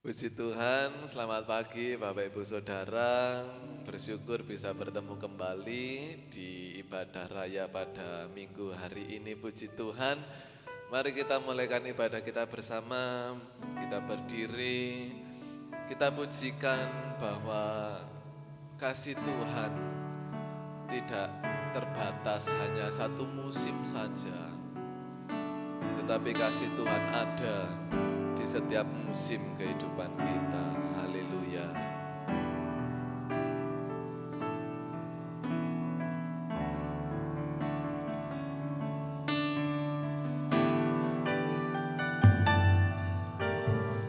Puji Tuhan, selamat pagi Bapak Ibu Saudara. Bersyukur bisa bertemu kembali di ibadah raya pada minggu hari ini. Puji Tuhan, mari kita mulaikan ibadah kita bersama. Kita berdiri, kita pujikan bahwa kasih Tuhan tidak terbatas hanya satu musim saja, tetapi kasih Tuhan ada di setiap musim kehidupan kita. Haleluya.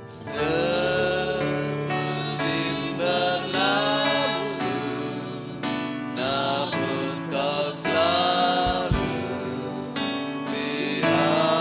Semusim berlalu, namun kau selalu peliharaku.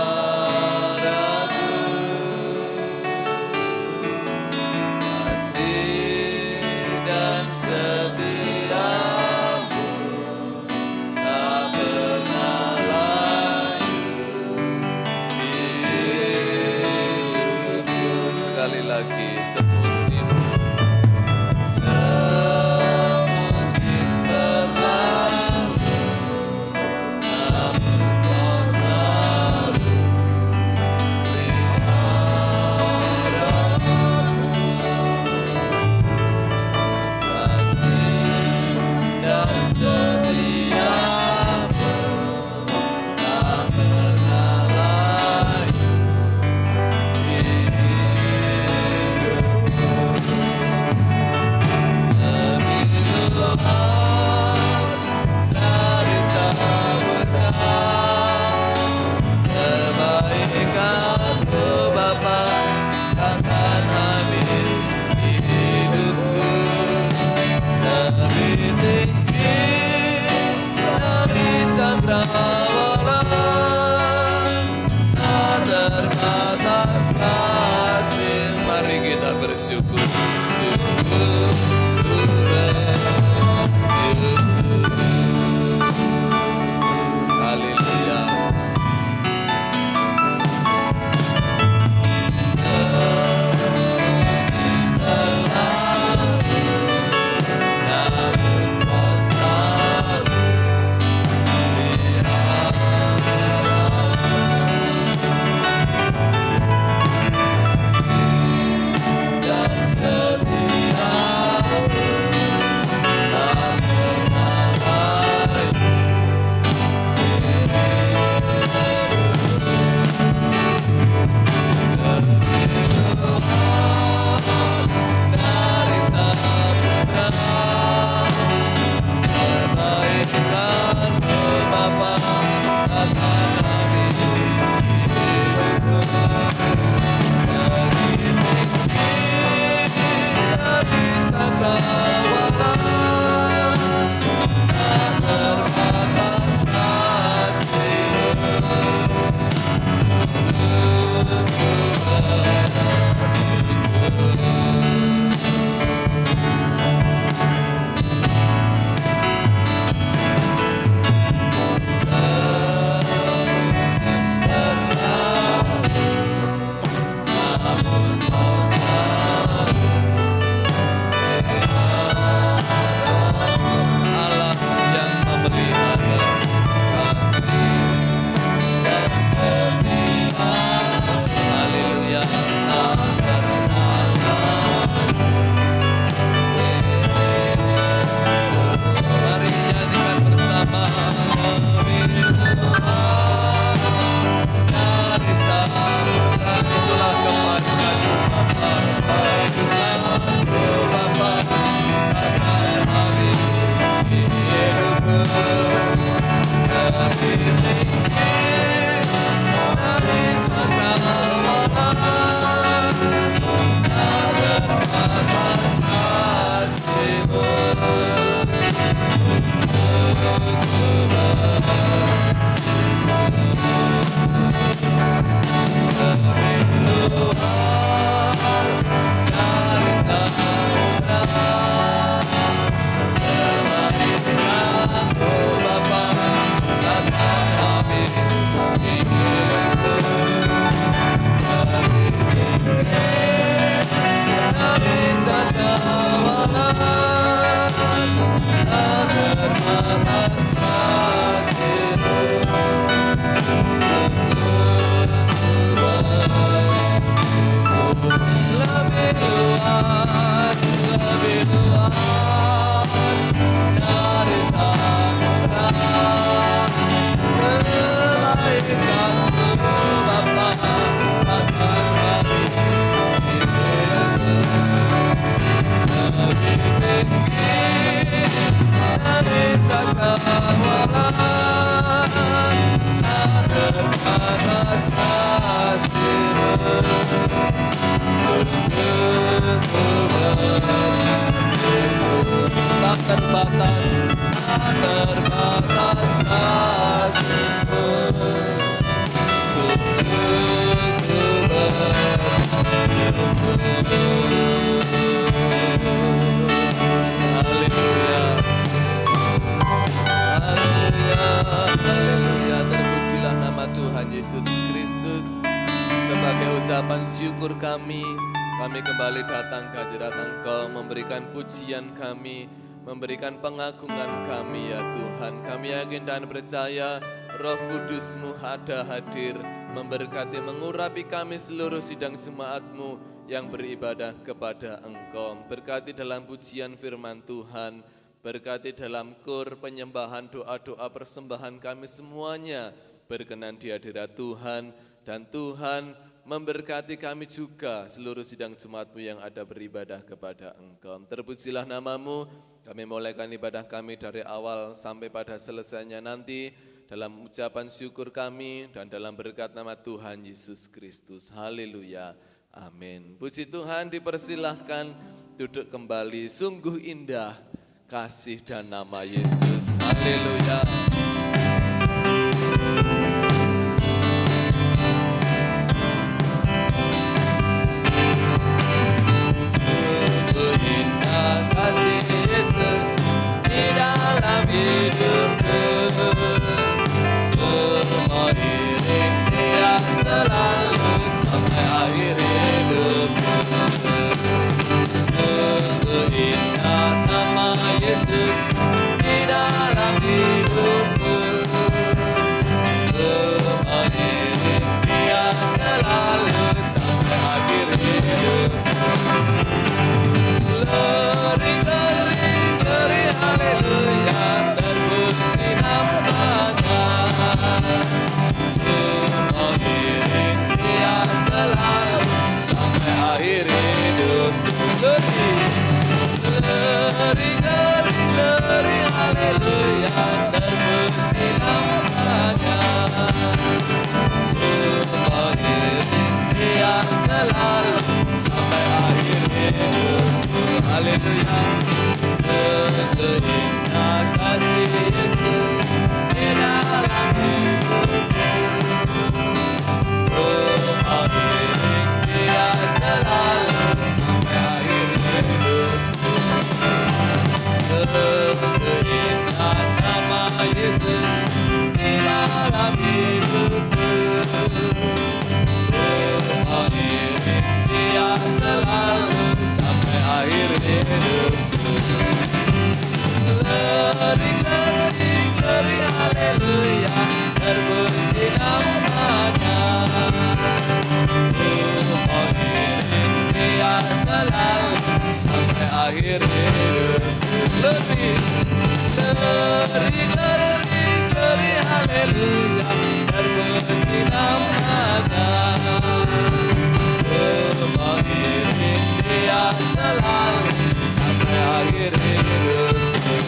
terbatas, tak terbatas kasih-Mu. Sungguh ku bersyukur. Haleluya, haleluya, haleluya. Terpujilah nama Tuhan Yesus Kristus. Sebagai ucapan syukur kami kembali datang ke hadirat Engkau, memberikan pujian kami, memberikan pengagungan kami ya Tuhan. Kami yakin dan percaya Roh Kudus-Mu ada hadir, memberkati, mengurapi kami seluruh sidang jemaat-Mu yang beribadah kepada Engkau. Berkati dalam pujian firman Tuhan, berkati dalam kur penyembahan, doa-doa persembahan kami semuanya berkenan di hadirat Tuhan. Dan Tuhan memberkati kami juga seluruh sidang jemaat-Mu yang ada beribadah kepada Engkau. Terpujilah nama-Mu, kami mulaikan ibadah kami dari awal sampai pada selesainya nanti dalam ucapan syukur kami dan dalam berkat nama Tuhan Yesus Kristus. Haleluya, amin. Puji Tuhan, dipersilahkan duduk kembali. Sungguh indah kasih dan nama Yesus. Haleluya. Kasih Yesus di dalam hidupku, mengiring Dia selalu sampai akhir hidupku. Sungguh indah nama Yesus di dalam hidupku, mengiring Dia selalu sampai akhir hidupku. Glory, glory, glory, haleluya, terpuji namanya. Mengiring Dia selalu sampai akhir hidup. Glory, glory, glory, glory, haleluya, terpuji namanya. Mengiring Dia selalu sampai akhir hidup. Haleluya. Sungguh indah kasih Yesus di dalam hidupku, mengiring Dia selalu sampai akhir hidupku. Sungguh indah nama Yesus di dalam hidupku, mengiring Dia selalu sampai akhir hidupku. Glory, glory, glory, haleluya, terpuji namanya. Mengiring Dia selalu sampai akhir hidupku. Glory, glory, glory, glory, haleluya, terpuji namanya. Mengiring Dia selalu sampai akhir hidupku.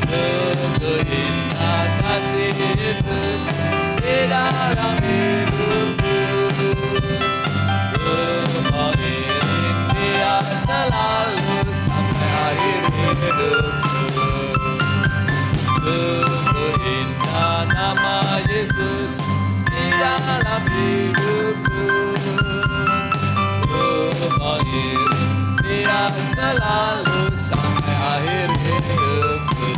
Sungguh indah kasih Yesus di dalam hidupku, mengiring Dia selalu sampai akhir hidupku. Sungguh indah nama Yesus di dalam hidupku, mengiring Dia selalu sampai akhir hidupku.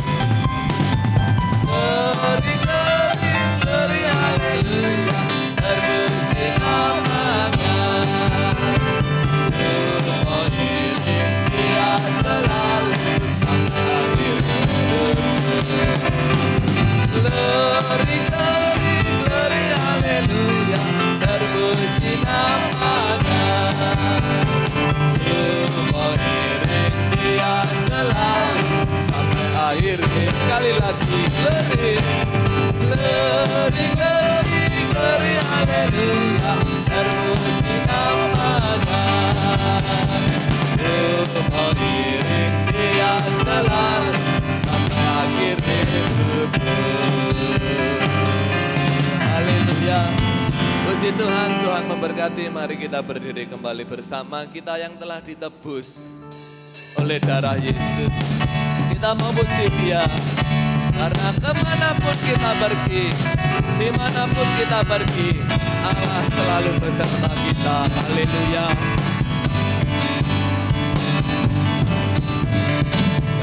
Glory, glory, glory, haleluya, terpuji namanya. Mengiring Dia selalu sampai akhir hidupku. Glory, glory, glory, haleluya, terpuji namanya. Mengiring Dia selalu sampai akhir hidup. Sekali lagi, glory, glory, glory, glory, haleluya, terpuji namanya. Mengiring Dia selalu sampai akhir hidupku. Haleluya. Puji Tuhan, Tuhan memberkati. Mari kita berdiri kembali bersama kita yang telah ditebus oleh oleh darah Yesus. Kita memuji Dia, karena kemanapun kita pergi, dimanapun kita pergi, Allah selalu beserta kita. Haleluya.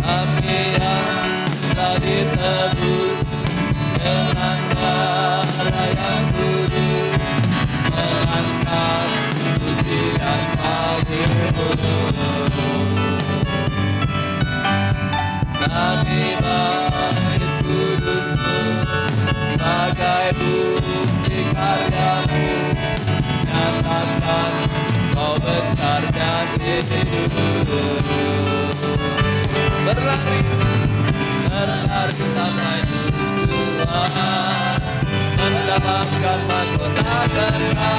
Kami yang telah ditebus dengan darah yang kudus, mengangkat pujian bagimu. Kami bait kudus-Mu sebagai bukti karya-Mu, nyatakan Kau besar dan hidup. Berlari sampai tujuan, mendapatkan mahkota kekal.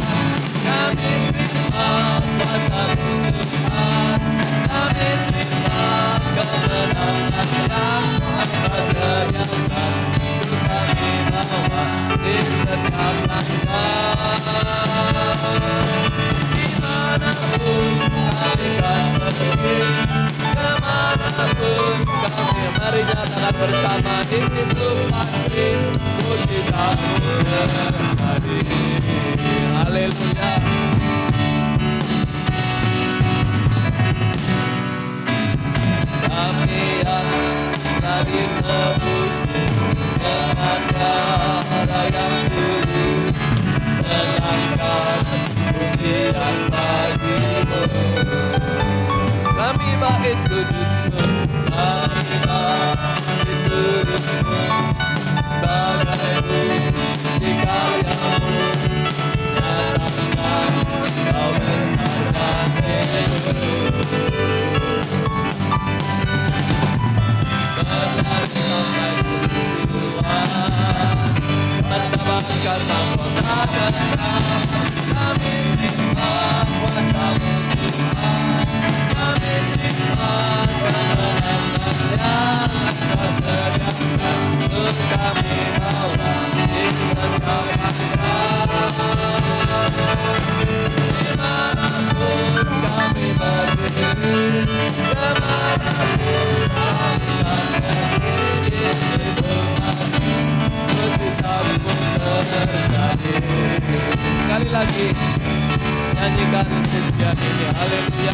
Kami terima kuasa-Mu Tuhan, kami terima kemenangan yang Kau sediakan untuk kami bawa di setiap langkah. Dimanapun kami akan pergi, kemanapun kami, mari nyatakan bersama, di situ pasti mujizat-Mu terjadi. Haleluya. Kami yang telah ditebus dengan darah yang kudus, mengangkat pujian bagi-Mu. Kami bait kudus-Mu, kami bait kudus-Mu sebagai bukti karya-Mu, nyatakan Kau besar dan hidup. Berlari sampai tujuan, mendapatkan mahkota kekal. Kami terima kuasa-Mu Tuhan, kami terima kemenangan yang Kau sediakan untuk kami bawa di setiap langkah. Dimanapun kami pergi, kemanapun kami akan pergi, di situ pasti mujizat-Mu terjadi. Sekali lagi nyanyikan pujian ini. Haleluya.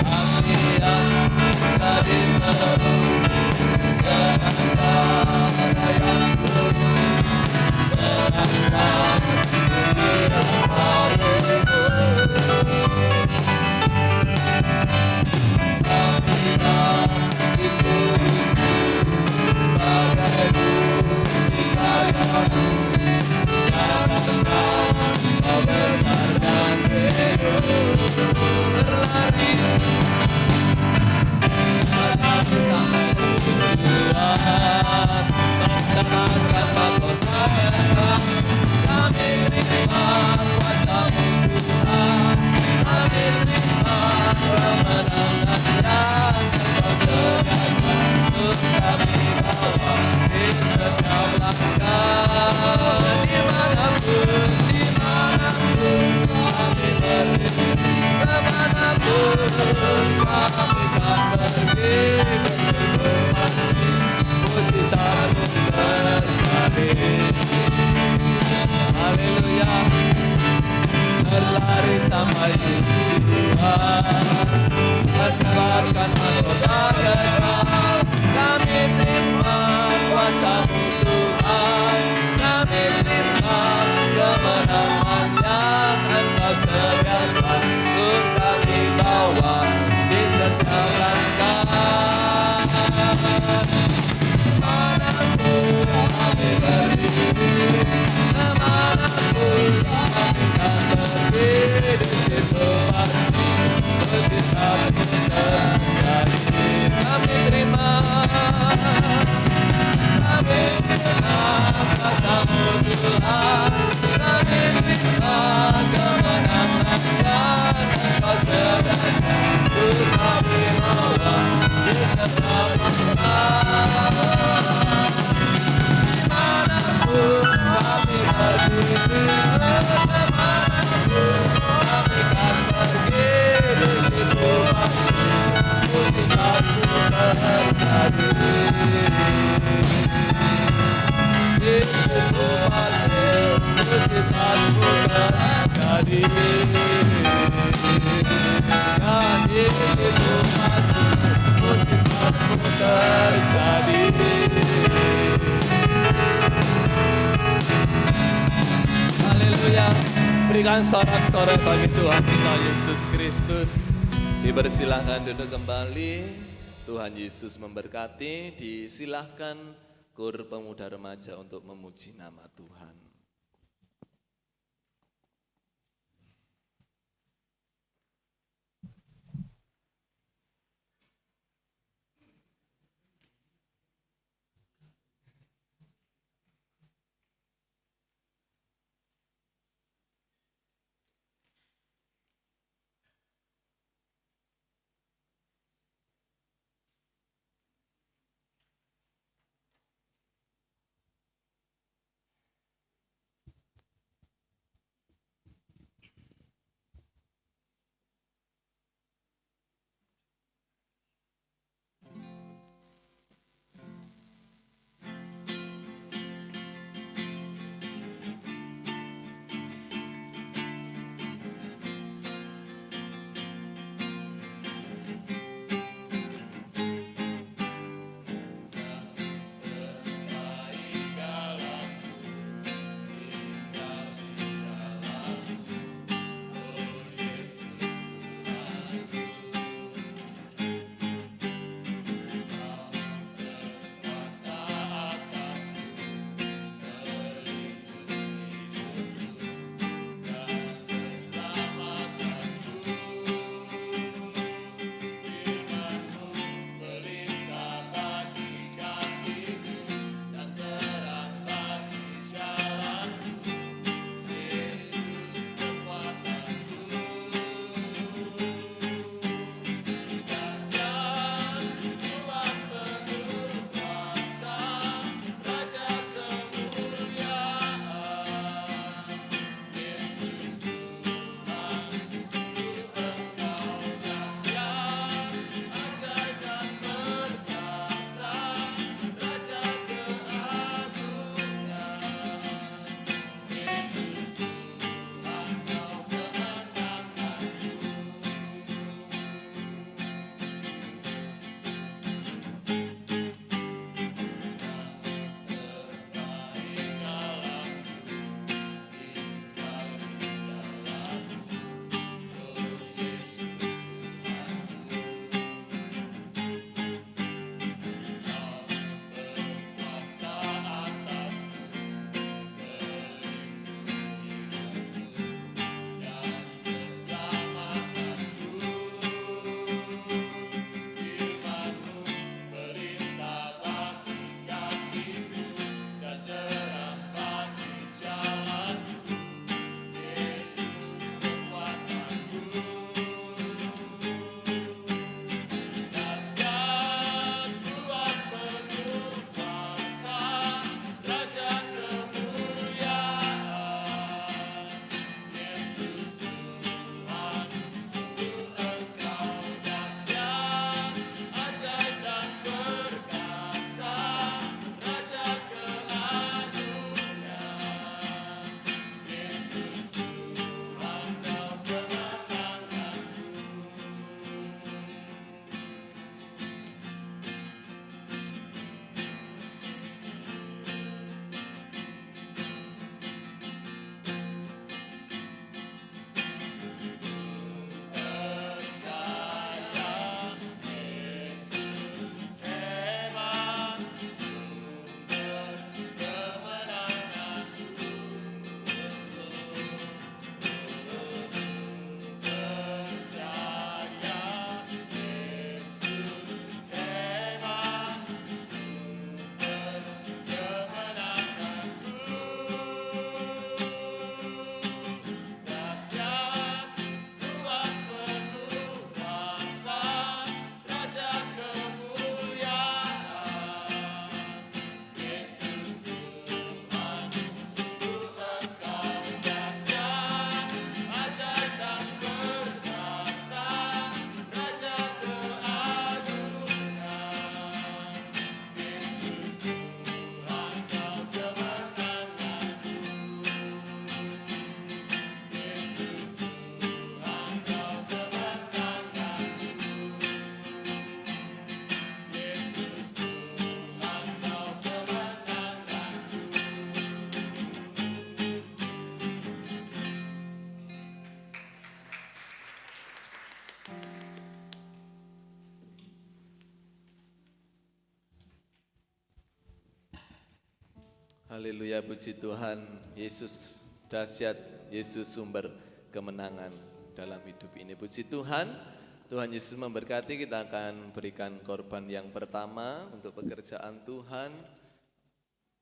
Kami yang telah ditebus dengan darah yang kudus, mengangkat pujian bagimu. Kami bait kudus-Mu sebagai bukti karya-Mu, nyatakan Kau besar dan hidup. Berlari sampai tujuan, mendapatkan mahkota kekal. Kami terima kuasa-Mu Tuhan, kami terima kemenangan yang Kau sediakan untuk kami bawa di setiap langkah. Dimanapun kami pergi, kemanapun kami akan pergi, di situ pasti mujizat-Mu terjadi. Haleluya. Berlari sampai tujuan, mendapatkan mahkota kekal. Kami terima kuasa-Mu Tuhan, kami terima kemenangan yang Engkau sediakan untuk kami bawa di setiap langkah. Dimanapun kami pergi, kemanapun kami akan pergi, di situ pasti mujizat-Mu terjadi. terjadi. Yesusku masih, mujizatmu terjadi. Dan Yesusku masih, mujizatmu terjadi. Haleluya. Berikan sorak-sorai bagi Tuhan kita Yesus Kristus. Dipersilahkan duduk kembali. Tuhan Yesus memberkati. Disilahkan kur pemuda remaja untuk memuji nama Tuhan. Haleluya, puji Tuhan. Yesus dahsyat, Yesus sumber kemenangan dalam hidup ini. Puji Tuhan, Tuhan Yesus memberkati. Kita akan berikan korban yang pertama untuk pekerjaan Tuhan.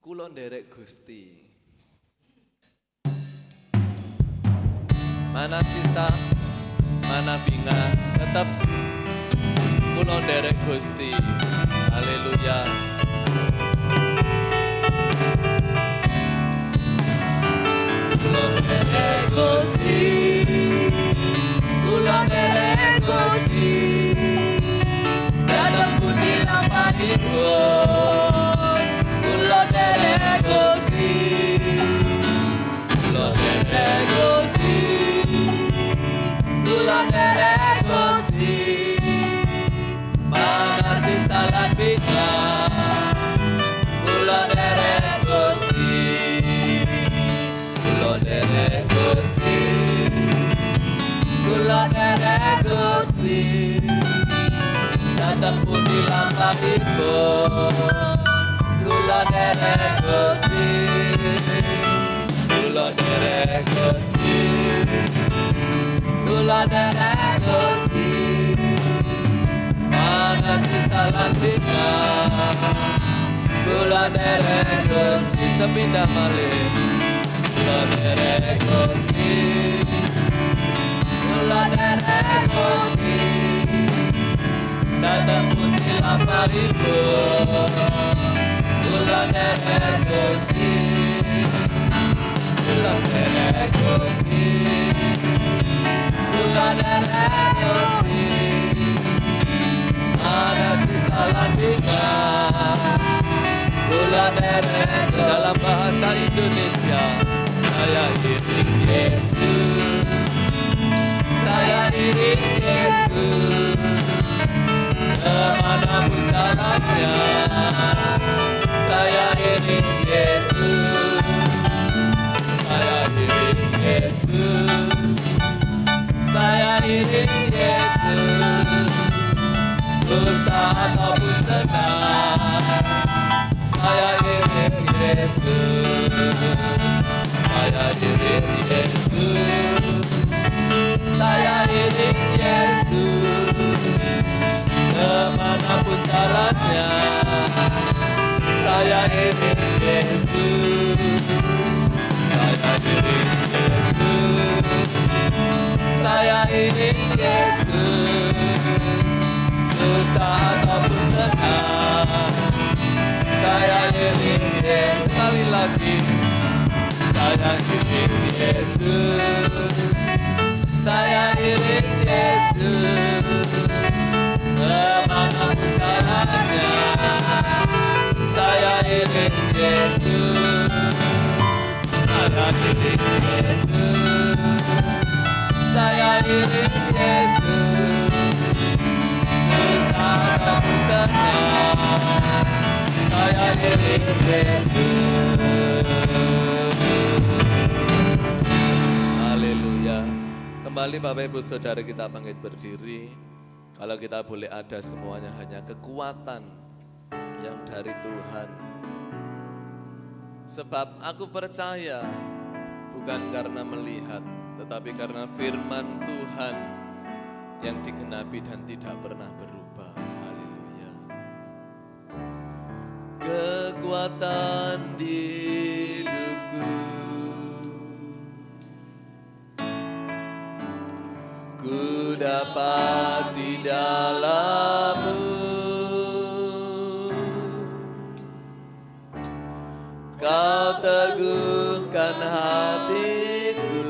Kulo nderek Gusti. Mana sisa, mana binga, tetap kulo nderek Gusti. Haleluya. Gusti, kula nderek Gusti, datang pun dilamparipun. Kula nderek Gusti, kula nderek Gusti, kula nderek Gusti, mana sisa lan bingah, kula nderek Gusti. Kula nderek Gusti, kula nderek Gusti, datang pun dilamparipun. Kula nderek Gusti, kula nderek Gusti, kula nderek Gusti, mana sisa lan bingah, kula nderek Gusti, sepindah malih. Kula nderek Gusti, kula nderek Gusti, datang pun dilamparipun. Kula nderek Gusti, kula nderek Gusti, kula nderek Gusti, ada sisa lan bingah. Kula nderek Dalam bahasa Indonesia, saya iring Yesus, saya iring Yesus, kemanapun jalannya. Saya iring Yesus, saya iring Yesus, saya iring Yesus, susah ataupun senang. Saya iring Yesus, saya iring Yesus, saya iring Yesus, kemanapun jalannya. Saya iring Yesus, saya iring Yesus, saya iring Yesus, susah ataupun senang. Saya iring Yesus, sekali lagi. Saya iring Yesus, saya iring Yesus, kemanapun jalannya. Saya iring Yesus, saya iring Yesus, saya iring Yesus, susah ataupun senang. Saya iring Yesus. Haleluya. Kembali Bapak Ibu Saudara kita bangkit berdiri. Kalau kita boleh ada semuanya hanya kekuatan yang dari Tuhan. Sebab aku percaya bukan karena melihat, tetapi karena firman Tuhan yang digenapi dan tidak pernah berubah. Haleluya. Kekuatan di hidupku, ku dapat di dalam-Mu. Kau teguhkan hatiku,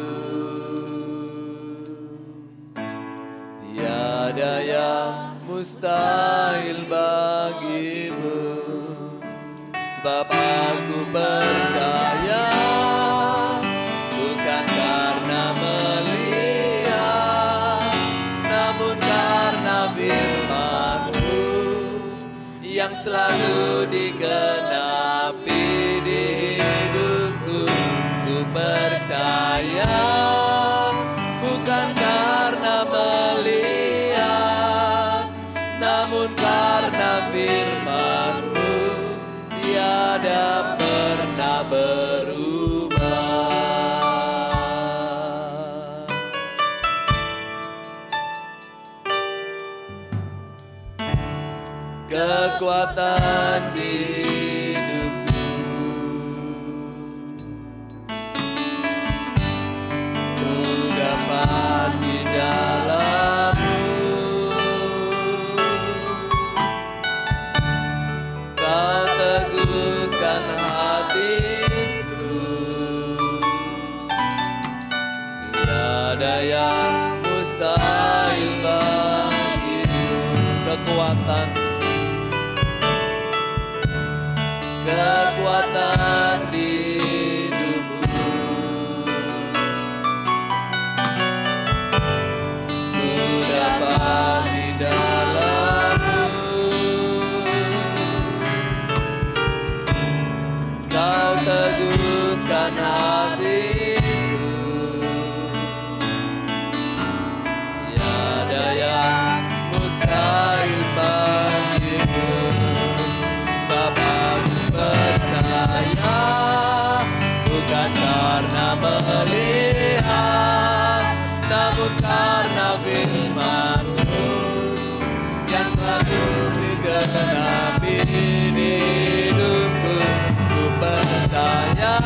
tiada yang mustahil bagimu. Sebab aku percaya bukan karena melihat, namun karena firman-Mu yang selalu digenapi di hidupku. Ku percaya bukan karena melihat, namun karena firman-Mu yang tiada pernah berubah. Kekuatan di hidupku ku dapat di dalammu. Kau teguhkan hatiku, tiada yang mustahil bagimu. Kekuatan di hidupku ku dapat di dalammu. Kau teguhkan hatiku, tiada yang mustahil bagimu. Sebab aku percaya, bukan karena melihat, namun karena firman-Mu yang selalu digenapi di hidupku. Ku percaya,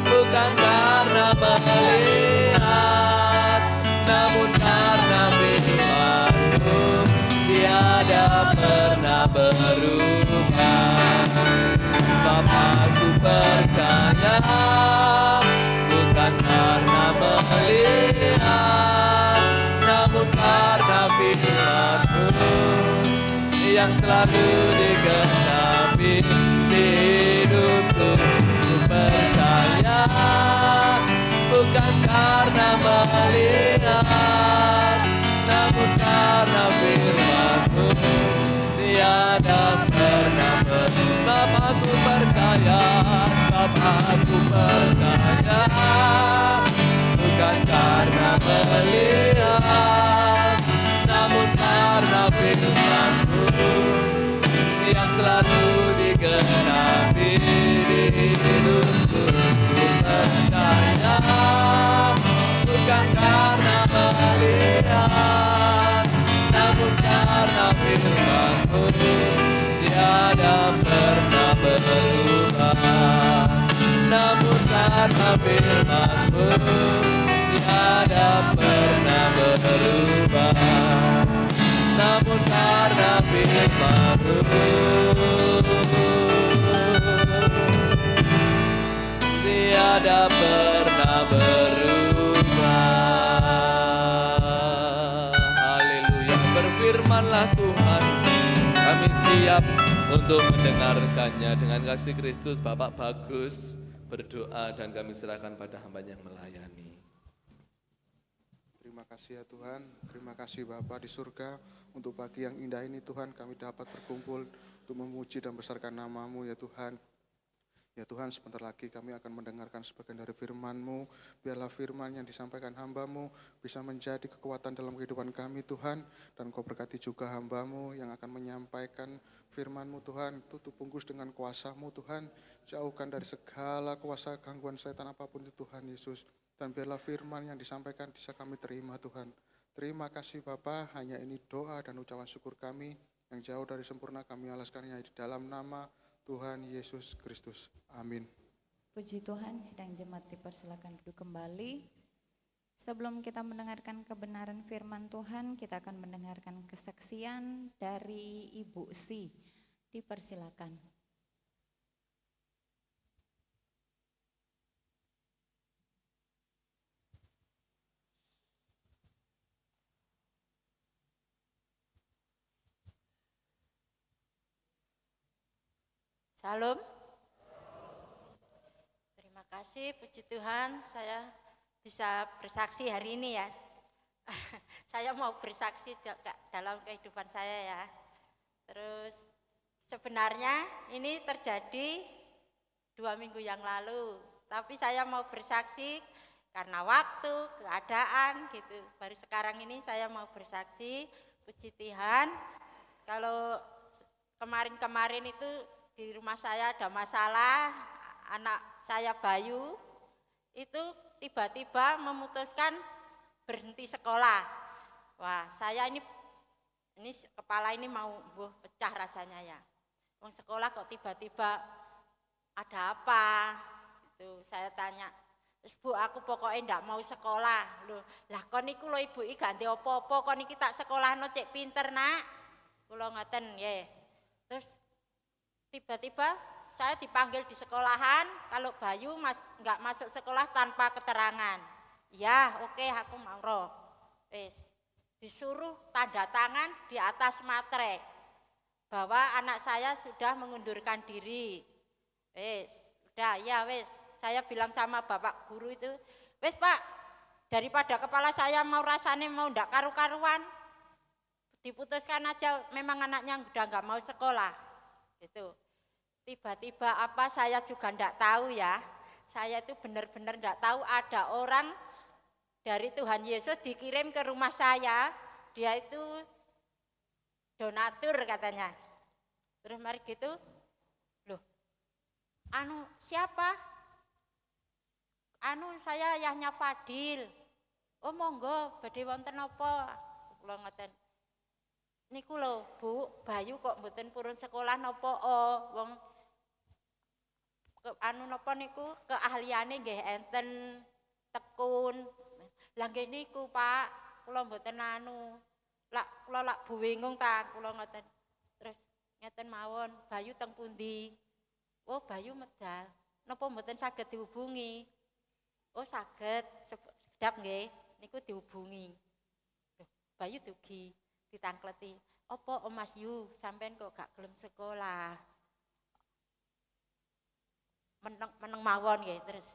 bukan karena melihat, namun karena firman-Mu tiada pernah berubah. Sebab aku percaya, bukan karena melihat, namun karena firman-Mu yang selalu digenapi di hidupku. Ku percaya, bukan karena melihat, namun karena firman-Mu tiada pernah berubah. Sebab aku percaya, bukan karena melihat, namun karena firman-Mu yang selalu digenapi di hidupku. Ku percaya, bukan karena melihat, namun karena firman-Mu tiada pernah berubah. Namun karena firman-Mu tiada pernah berubah. Namun karena firman-Mu tiada pernah berubah. Haleluya. Berfirmanlah Tuhan, kami siap untuk mendengarkannya. Dengan kasih Kristus, Bapak Bagus berdoa dan kami serahkan pada hamba-Nya yang melayani. Terima kasih ya Tuhan, terima kasih Bapa di surga untuk pagi yang indah ini Tuhan, kami dapat berkumpul untuk memuji dan besarkan nama-Mu ya Tuhan. Ya Tuhan, sebentar lagi kami akan mendengarkan sebagian dari firman-Mu. Biarlah firman yang disampaikan hamba-Mu bisa menjadi kekuatan dalam kehidupan kami Tuhan. Dan Kau berkati juga hamba-Mu yang akan menyampaikan firman-Mu Tuhan. Tutup bungkus dengan kuasa-Mu Tuhan. Jauhkan dari segala kuasa gangguan setan apapun itu Tuhan Yesus. Dan biarlah firman yang disampaikan bisa kami terima Tuhan. Terima kasih Bapa, hanya ini doa dan ucapan syukur kami. Yang jauh dari sempurna kami alaskannya di dalam nama Tuhan Yesus Kristus. Amin. Puji Tuhan, sidang jemaat dipersilakan duduk kembali. Sebelum kita mendengarkan kebenaran firman Tuhan, kita akan mendengarkan kesaksian dari Ibu Si. Dipersilakan. Shalom. Terima kasih, puji Tuhan saya bisa bersaksi hari ini ya. Saya mau bersaksi dalam kehidupan saya ya. Terus sebenarnya ini terjadi 2 minggu yang lalu. Tapi saya mau bersaksi karena waktu, keadaan gitu. Baru sekarang ini saya mau bersaksi, puji Tuhan. Kalau kemarin-kemarin itu di rumah saya ada masalah, anak saya Bayu itu tiba-tiba memutuskan berhenti sekolah. Wah, saya ini kepala ini mau pecah rasanya ya. Wong sekolah kok tiba-tiba ada apa? Itu saya tanya. Terus Bu, aku pokoknya ndak mau sekolah. Loh, lah kon niku lho Ibu iki ganti apa-apa, kon iki tak sekolahno cek pinter, Nak. Kula ngoten nggih. Terus tiba-tiba saya dipanggil di sekolahan, kalau Bayu nggak masuk sekolah tanpa keterangan. Ya, oke, aku mau. Wis, disuruh tanda tangan di atas materai bahwa anak saya sudah mengundurkan diri. Wis, udah ya wis. Saya bilang sama bapak guru itu, wis Pak, daripada kepala saya mau rasanya mau ndak karu-karuan, diputuskan aja memang anaknya udah nggak mau sekolah. Gitu. Tiba-tiba apa saya juga ndak tahu ya. Saya itu benar-benar ndak tahu ada orang dari Tuhan Yesus dikirim ke rumah saya. Dia itu donatur katanya. Terus mari gitu, loh, siapa? Saya ayahnya Fadil. Oh monggo, badhe wonten napa? Kula ngoten. Niku lho, Bu, Bayu kok mboten purun sekolah napa wong napa niku keahliane nggih enten tekun. Lah nggih niku, Pak, kula mboten kula lak bingung ta kula ngoten. Terus ngeten mawon, Bayu teng pundi? Oh, Bayu medal. Napa mboten saged dihubungi? Oh, saged. Sedap nggih, niku dihubungi. Loh, Bayu dugi ditangkleti. Apa Mas Yu, sampean kok gak gelem sekolah? Meneng mawon nggih terus.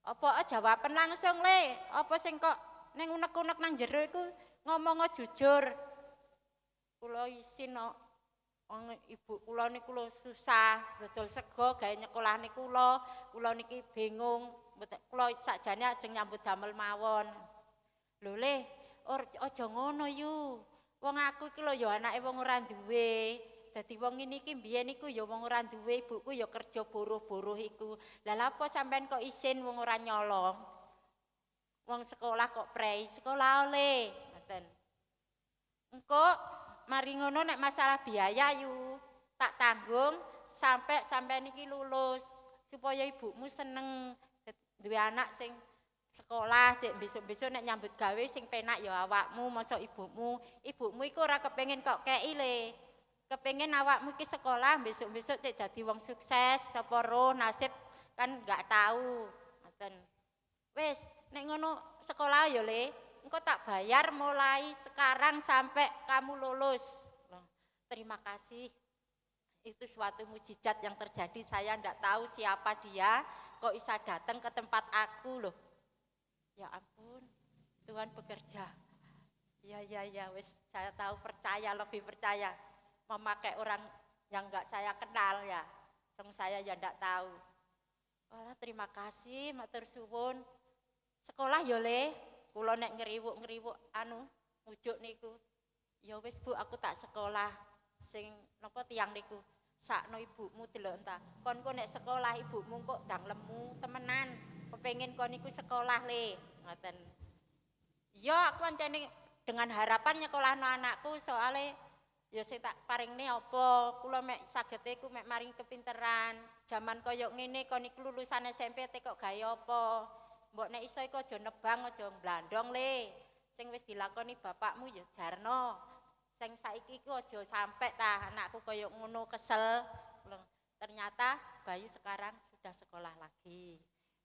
Apa jawaban langsung le? Apa sing kok ning unek-unek nang jero iku ngomong jujur. Kula isin ibu kula niku lho susah, dodol sego gawe nyekolahne kula niki bingung. Kula sakjane ajeng nyambut damel mawon. Lho le, aja ngono yu. Wong aku iki lho ya anake wong ora duwe. Dadi wong ngene iki mbiyen iku ya wong ora duwe, ibuku ya kerja buruh-buruh iku. Lah lha apa sampean kok isin wong ora nyolong? Wong sekolah kok prei, sekolah oleh, ngoten. Engko mari ngono nek masalah biaya yu tak tanggung sampai sampean iki lulus supaya ibumu seneng duwe anak sing sekolah sik besok-besok nek nyambut gawe sing penak ya awakmu mosok ibumu iku ora kepengin kok kei le. Kepengin awakmu iki sekolah besok-besok cek dadi wong sukses, sapa roh nasib kan enggak tahu. Ngoten. Wis, nek ngono sekolah ya Le, engko tak bayar mulai sekarang sampai kamu lulus. Terima kasih. Itu suatu mujizat yang terjadi, saya enggak tahu siapa dia, kok bisa datang ke tempat aku loh. Ya ampun, Tuhan bekerja. Ya, wis saya tahu percaya, lebih percaya. Memakai orang yang enggak saya kenal ya, yang saya ya enggak tahu. Walah terima kasih, matur suwun. Sekolah ya Le, kula nek ngeriwuk ujuk niku. Ya wis Bu, aku tak sekolah. Sing napa tiyang niku, sakno ibumu delok ta. Kon nek sekolah ibumu kok ndang lemu temenan. Kepengin kon niku sekolah Le, ngoten. Ya aku pancene dengan harapan nyekolahno anakku soalnya ya sing tak paringne apa kula mek sagete ku mek maring kepinteran jaman kaya ngene kon iku lulusan SMP kok gawe apa mbok nek iso iku aja nebang aja mblandong Le sing wis dilakoni bapakmu ya jarno sing saiki iku aja sampe ta anakku kaya ngono kesel ternyata Bayu sekarang sudah sekolah lagi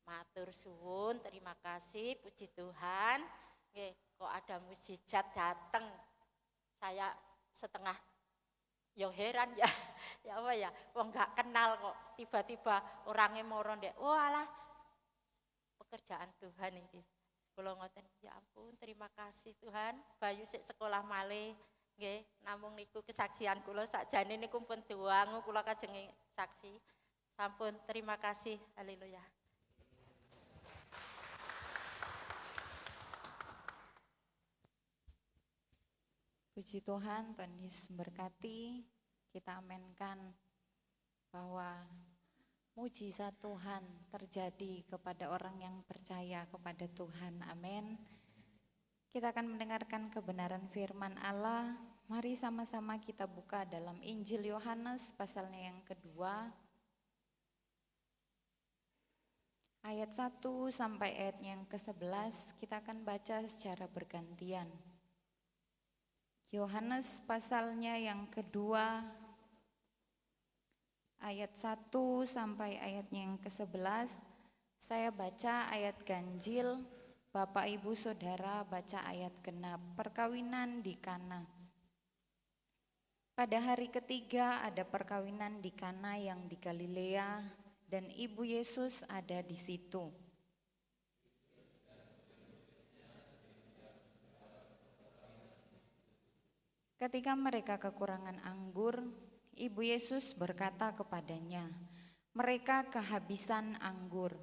matur suwun terima kasih puji Tuhan nggih kok ada mukjizat dateng saya setengah ya heran ya ya apa ya wong gak kenal kok tiba-tiba orangnya moro ndek walah pekerjaan Tuhan iki kula ngoten ya ampun terima kasih Tuhan Bayu sik sekolah malih nggih namung niku kesaksian kula sakjane niku pun doang kula kajeng saksi sampun terima kasih haleluya. Puji Tuhan, Tuhan Yesus memberkati. Kita amenkan bahwa mujizat Tuhan terjadi kepada orang yang percaya kepada Tuhan. Amin. Kita akan mendengarkan kebenaran firman Allah. Mari sama-sama kita buka dalam Injil Yohanes pasalnya yang kedua, ayat 1 sampai ayat yang ke-11. Kita akan baca secara bergantian. Yohanes pasalnya yang kedua, ayat 1 sampai ayatnya yang ke-11. Saya baca ayat ganjil, Bapak Ibu Saudara baca ayat genap. Perkawinan di Kana. Pada hari ketiga ada perkawinan di Kana yang di Galilea, dan ibu Yesus ada di situ. Ketika mereka kekurangan anggur, ibu Yesus berkata kepadanya, "Mereka kehabisan anggur."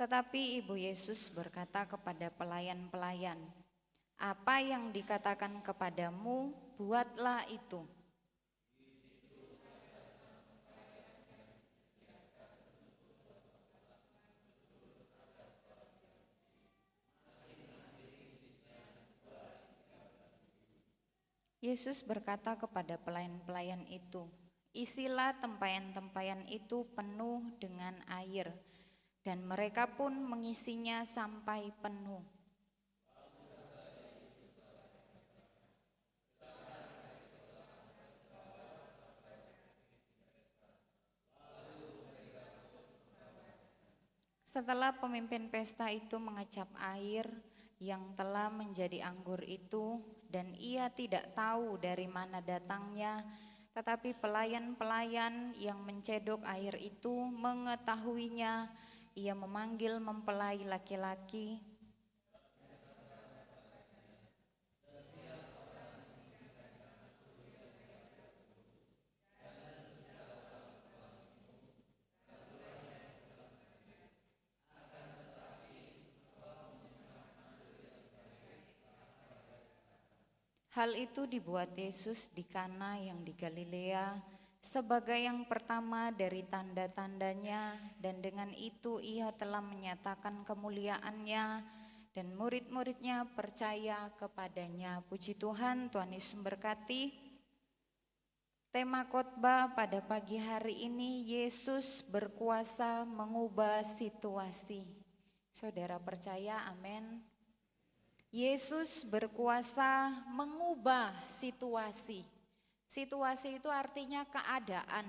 Tetapi ibu Yesus berkata kepada pelayan-pelayan, "Apa yang dikatakan kepadamu, buatlah itu." Yesus berkata kepada pelayan-pelayan itu, "Isilah tempayan-tempayan itu penuh dengan air." Dan mereka pun mengisinya sampai penuh. Setelah pemimpin pesta itu mengecap air yang telah menjadi anggur itu, dan ia tidak tahu dari mana datangnya, tetapi pelayan-pelayan yang mencedok air itu mengetahuinya, ia memanggil mempelai laki-laki. Hal itu dibuat Yesus di Kana yang di Galilea sebagai yang pertama dari tanda-tandanya, dan dengan itu ia telah menyatakan kemuliaannya, dan murid-muridnya percaya kepadanya. Puji Tuhan. Tuhan Yesus memberkati. Tema khotbah pada pagi hari ini, Yesus berkuasa mengubah situasi. Saudara percaya? Amin. Yesus berkuasa mengubah situasi. Situasi itu artinya keadaan.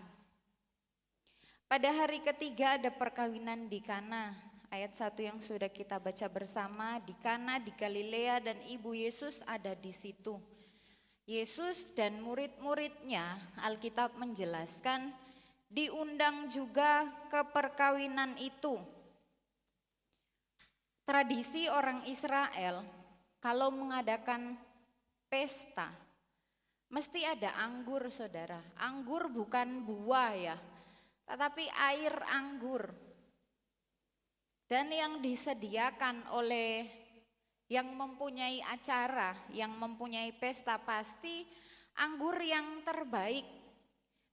Pada hari ketiga ada perkawinan di Kana. Ayat 1 yang sudah kita baca bersama, di Kana di Galilea, dan ibu Yesus ada di situ. Yesus dan murid-muridnya, Alkitab menjelaskan, diundang juga ke perkawinan itu. Tradisi orang Israel kalau mengadakan pesta, mesti ada anggur, saudara. Anggur bukan buah ya, tetapi air anggur. Dan yang disediakan oleh yang mempunyai acara, yang mempunyai pesta, pasti anggur yang terbaik.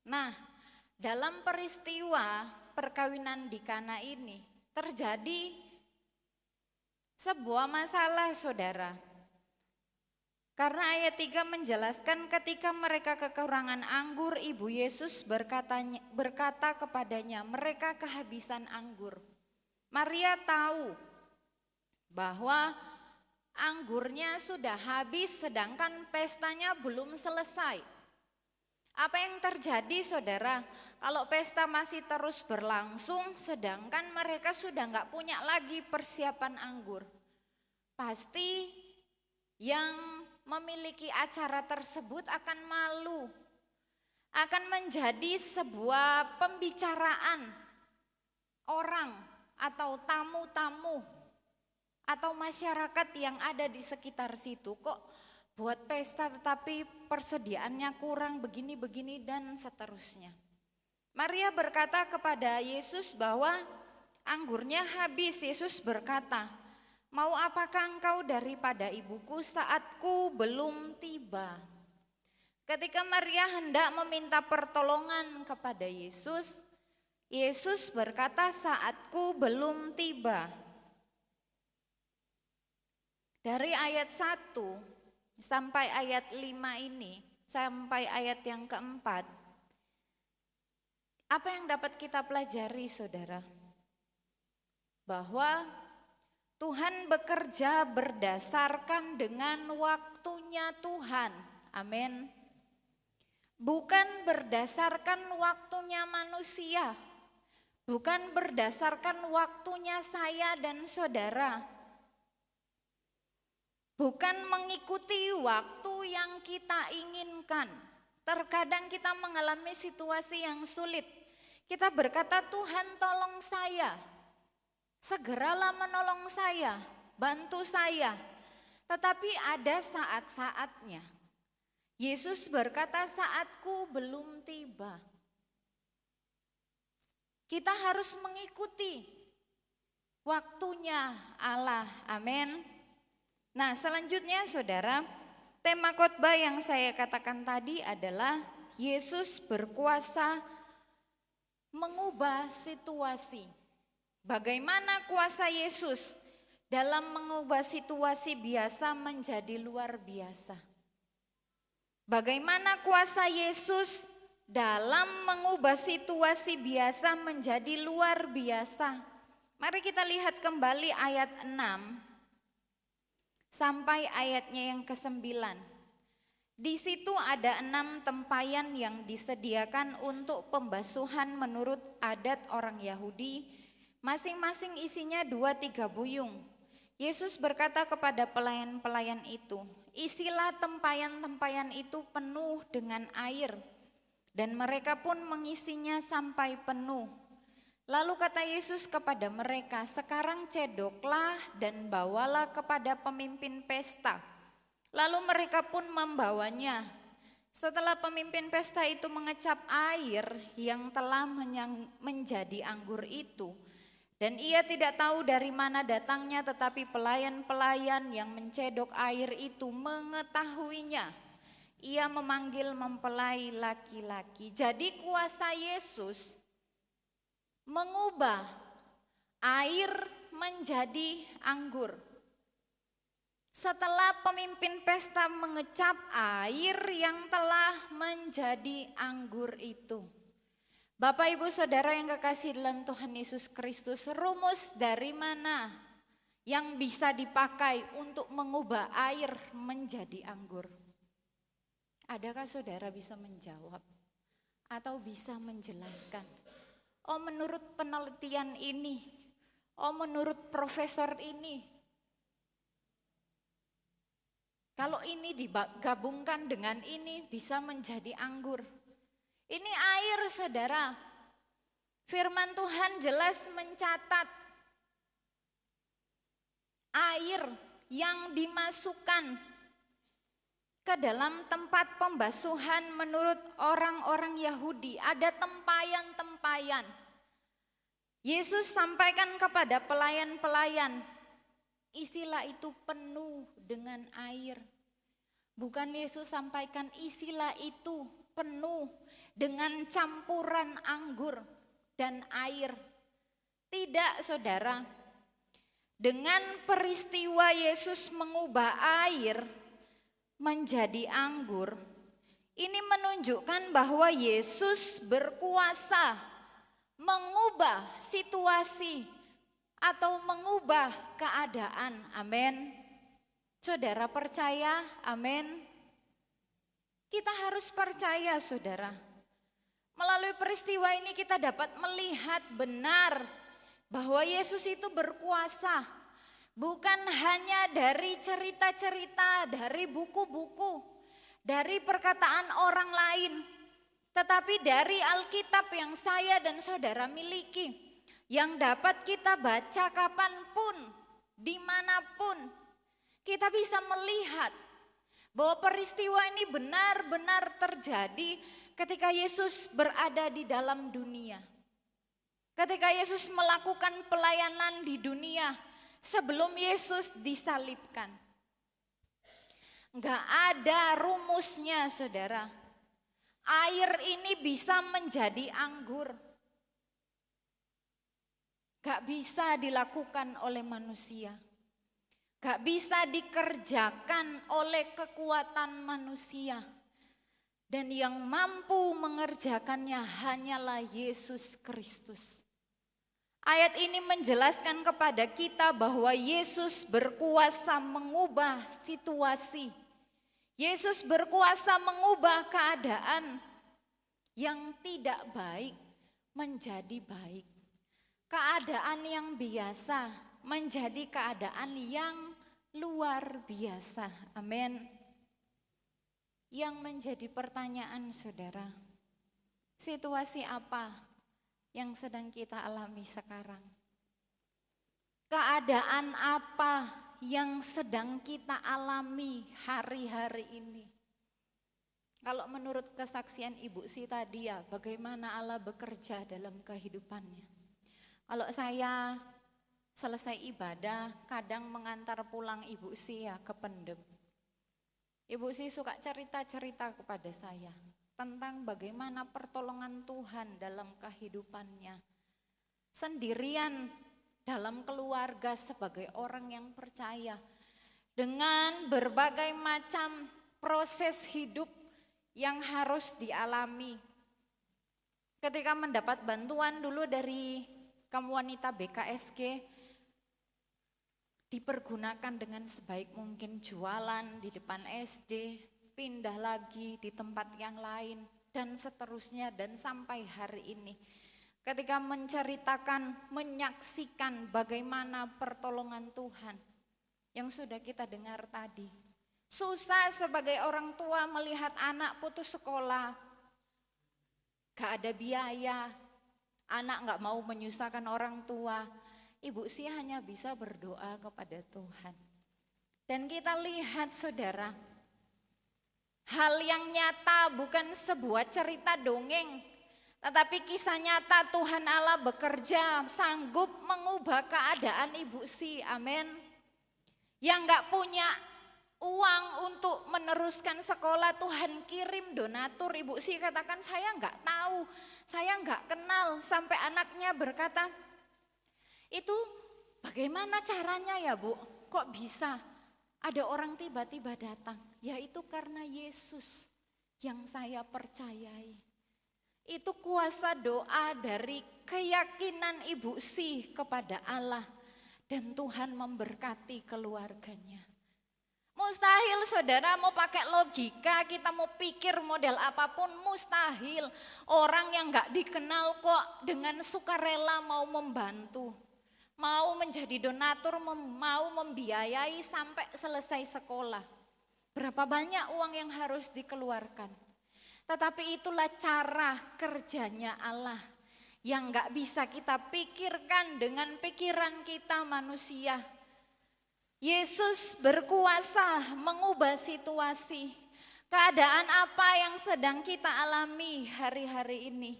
Nah, dalam peristiwa perkawinan di Kana ini terjadi sebuah masalah, saudara. Karena ayat 3 menjelaskan ketika mereka kekurangan anggur, ibu Yesus berkata kepadanya, "Mereka kehabisan anggur." Maria tahu bahwa anggurnya sudah habis sedangkan pestanya belum selesai. Apa yang terjadi, saudara? Kalau pesta masih terus berlangsung sedangkan mereka sudah enggak punya lagi persiapan anggur, pasti yang memiliki acara tersebut akan malu, akan menjadi sebuah pembicaraan orang atau tamu-tamu atau masyarakat yang ada di sekitar situ. Kok buat pesta tetapi persediaannya kurang, begini-begini dan seterusnya. Maria berkata kepada Yesus bahwa anggurnya habis. Yesus berkata, Mau apakah engkau daripada ibuku, saatku belum tiba. Ketika Maria hendak meminta pertolongan kepada Yesus, Yesus berkata, saatku belum tiba. Dari ayat 1 sampai ayat 5 ini, sampai ayat yang keempat, apa yang dapat kita pelajari, saudara? Bahwa Tuhan bekerja berdasarkan dengan waktunya Tuhan. Amin. Bukan berdasarkan waktunya manusia. Bukan berdasarkan waktunya saya dan saudara. Bukan mengikuti waktu yang kita inginkan. Terkadang kita mengalami situasi yang sulit. Kita berkata, Tuhan tolong saya. Segeralah menolong saya, bantu saya. Tetapi ada saat-saatnya. Yesus berkata, saatku belum tiba. Kita harus mengikuti waktunya Allah. Amin. Nah, selanjutnya saudara, tema khotbah yang saya katakan tadi adalah Yesus berkuasa mengubah situasi. Bagaimana kuasa Yesus dalam mengubah situasi biasa menjadi luar biasa? Bagaimana kuasa Yesus dalam mengubah situasi biasa menjadi luar biasa? Mari kita lihat kembali ayat 6 sampai ayatnya yang ke-9. Di situ ada 6 tempayan yang disediakan untuk pembasuhan menurut adat orang Yahudi. Masing-masing isinya 2-3 buyung. Yesus berkata kepada pelayan-pelayan itu, isilah tempayan-tempayan itu penuh dengan air. Dan mereka pun mengisinya sampai penuh. Lalu kata Yesus kepada mereka, sekarang cedoklah dan bawalah kepada pemimpin pesta. Lalu mereka pun membawanya. Setelah pemimpin pesta itu mengecap air yang telah menjadi anggur itu, dan ia tidak tahu dari mana datangnya, tetapi pelayan-pelayan yang mencedok air itu mengetahuinya. Ia memanggil mempelai laki-laki. Jadi kuasa Yesus mengubah air menjadi anggur. Setelah pemimpin pesta mengecap air yang telah menjadi anggur itu. Bapak, Ibu, Saudara yang kekasih dalam Tuhan Yesus Kristus, rumus dari mana yang bisa dipakai untuk mengubah air menjadi anggur? Adakah saudara bisa menjawab atau bisa menjelaskan? Oh, menurut penelitian ini, oh menurut profesor ini, kalau ini digabungkan dengan ini bisa menjadi anggur. Ini air, saudara. Firman Tuhan jelas mencatat air yang dimasukkan ke dalam tempat pembasuhan menurut orang-orang Yahudi. Ada tempayan-tempayan. Yesus sampaikan kepada pelayan-pelayan, isilah itu penuh dengan air. Bukan Yesus sampaikan isilah itu penuh dengan campuran anggur dan air. Tidak, saudara. Dengan peristiwa Yesus mengubah air menjadi anggur, ini menunjukkan bahwa Yesus berkuasa mengubah situasi atau mengubah keadaan. Amin. Saudara percaya? Amin. Kita harus percaya, saudara. Melalui peristiwa ini kita dapat melihat benar bahwa Yesus itu berkuasa. Bukan hanya dari cerita-cerita, dari buku-buku, dari perkataan orang lain. Tetapi dari Alkitab yang saya dan saudara miliki. Yang dapat kita baca kapanpun, dimanapun. Kita bisa melihat bahwa peristiwa ini benar-benar terjadi ketika Yesus berada di dalam dunia. Ketika Yesus melakukan pelayanan di dunia, sebelum Yesus disalibkan. Enggak ada rumusnya, saudara. Air ini bisa menjadi anggur. Enggak bisa dilakukan oleh manusia. Enggak bisa dikerjakan oleh kekuatan manusia. Dan yang mampu mengerjakannya hanyalah Yesus Kristus. Ayat ini menjelaskan kepada kita bahwa Yesus berkuasa mengubah situasi. Yesus berkuasa mengubah keadaan yang tidak baik menjadi baik. Keadaan yang biasa menjadi keadaan yang luar biasa. Amin. Yang menjadi pertanyaan, saudara, situasi apa yang sedang kita alami sekarang? Keadaan apa yang sedang kita alami hari-hari ini? Kalau menurut kesaksian Ibu Si tadi ya, bagaimana Allah bekerja dalam kehidupannya. Kalau saya selesai ibadah, kadang mengantar pulang Ibu Si ya ke Pendem. Ibu Si suka cerita-cerita kepada saya tentang bagaimana pertolongan Tuhan dalam kehidupannya. Sendirian dalam keluarga sebagai orang yang percaya. Dengan berbagai macam proses hidup yang harus dialami. Ketika mendapat bantuan dulu dari kaum wanita BKSG, dipergunakan dengan sebaik mungkin, jualan di depan SD, pindah lagi di tempat yang lain, dan seterusnya, dan sampai hari ini. Ketika menceritakan, menyaksikan bagaimana pertolongan Tuhan yang sudah kita dengar tadi. Susah sebagai orang tua melihat anak putus sekolah, gak ada biaya, anak gak mau menyusahkan orang tua. Ibu Si hanya bisa berdoa kepada Tuhan. Dan kita lihat, saudara, hal yang nyata bukan sebuah cerita dongeng, tetapi kisah nyata Tuhan Allah bekerja, sanggup mengubah keadaan Ibu Si, amin. Yang gak punya uang untuk meneruskan sekolah, Tuhan kirim donatur. Ibu Si katakan, saya gak tahu, saya gak kenal. Sampai anaknya berkata, itu bagaimana caranya ya Bu? Kok bisa ada orang tiba-tiba datang? Ya itu karena Yesus yang saya percayai. Itu kuasa doa dari keyakinan Ibu Si kepada Allah. Dan Tuhan memberkati keluarganya. Mustahil, saudara, mau pakai logika, kita mau pikir model apapun, mustahil. Orang yang gak dikenal kok dengan sukarela mau membantu. Mau menjadi donatur, mau membiayai sampai selesai sekolah. Berapa banyak uang yang harus dikeluarkan. Tetapi itulah cara kerjanya Allah yang gak bisa kita pikirkan dengan pikiran kita manusia. Yesus berkuasa mengubah situasi. Keadaan apa yang sedang kita alami hari-hari ini?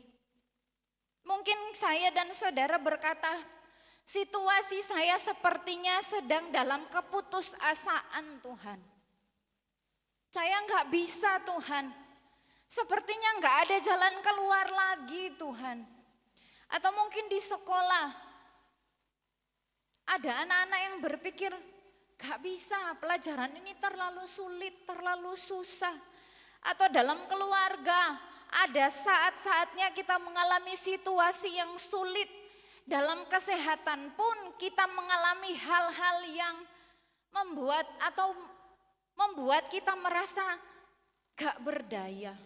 Mungkin saya dan saudara berkata, situasi saya sepertinya sedang dalam keputusasaan Tuhan. Saya gak bisa Tuhan. Sepertinya gak ada jalan keluar lagi Tuhan. Atau mungkin di sekolah ada anak-anak yang berpikir gak bisa, pelajaran ini terlalu sulit, terlalu susah. Atau dalam keluarga ada saat-saatnya kita mengalami situasi yang sulit. Dalam kesehatan pun kita mengalami hal-hal yang membuat kita merasa gak berdaya.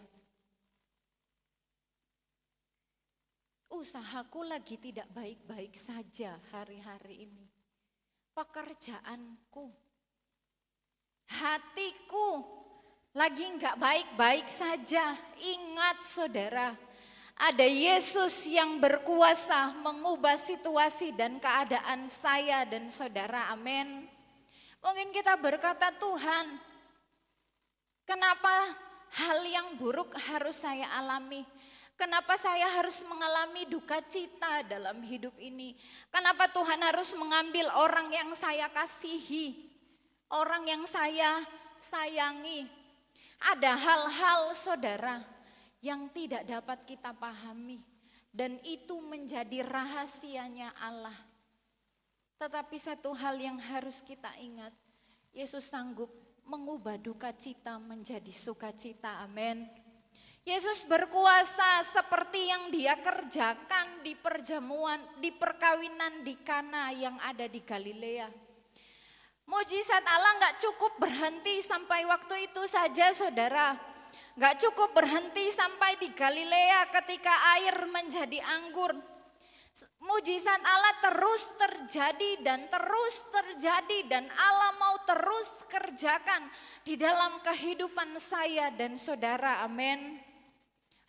Usahaku lagi tidak baik-baik saja hari-hari ini. Pekerjaanku, hatiku lagi enggak baik-baik saja. Ingat saudara, ada Yesus yang berkuasa mengubah situasi dan keadaan saya dan saudara, amin. Mungkin kita berkata, Tuhan, kenapa hal yang buruk harus saya alami? Kenapa saya harus mengalami duka cita dalam hidup ini? Kenapa Tuhan harus mengambil orang yang saya kasihi, orang yang saya sayangi? Ada hal-hal saudara yang tidak dapat kita pahami dan itu menjadi rahasianya Allah. Tetapi satu hal yang harus kita ingat, Yesus sanggup mengubah duka cita menjadi sukacita. Amin. Yesus berkuasa seperti yang Dia kerjakan di perjamuan, di perkawinan di Kana yang ada di Galilea. Mujizat Allah nggak cukup berhenti sampai waktu itu saja, saudara. Nggak cukup berhenti sampai di Galilea ketika air menjadi anggur. Mujizat Allah terus terjadi dan Allah mau terus kerjakan di dalam kehidupan saya dan saudara. Amin.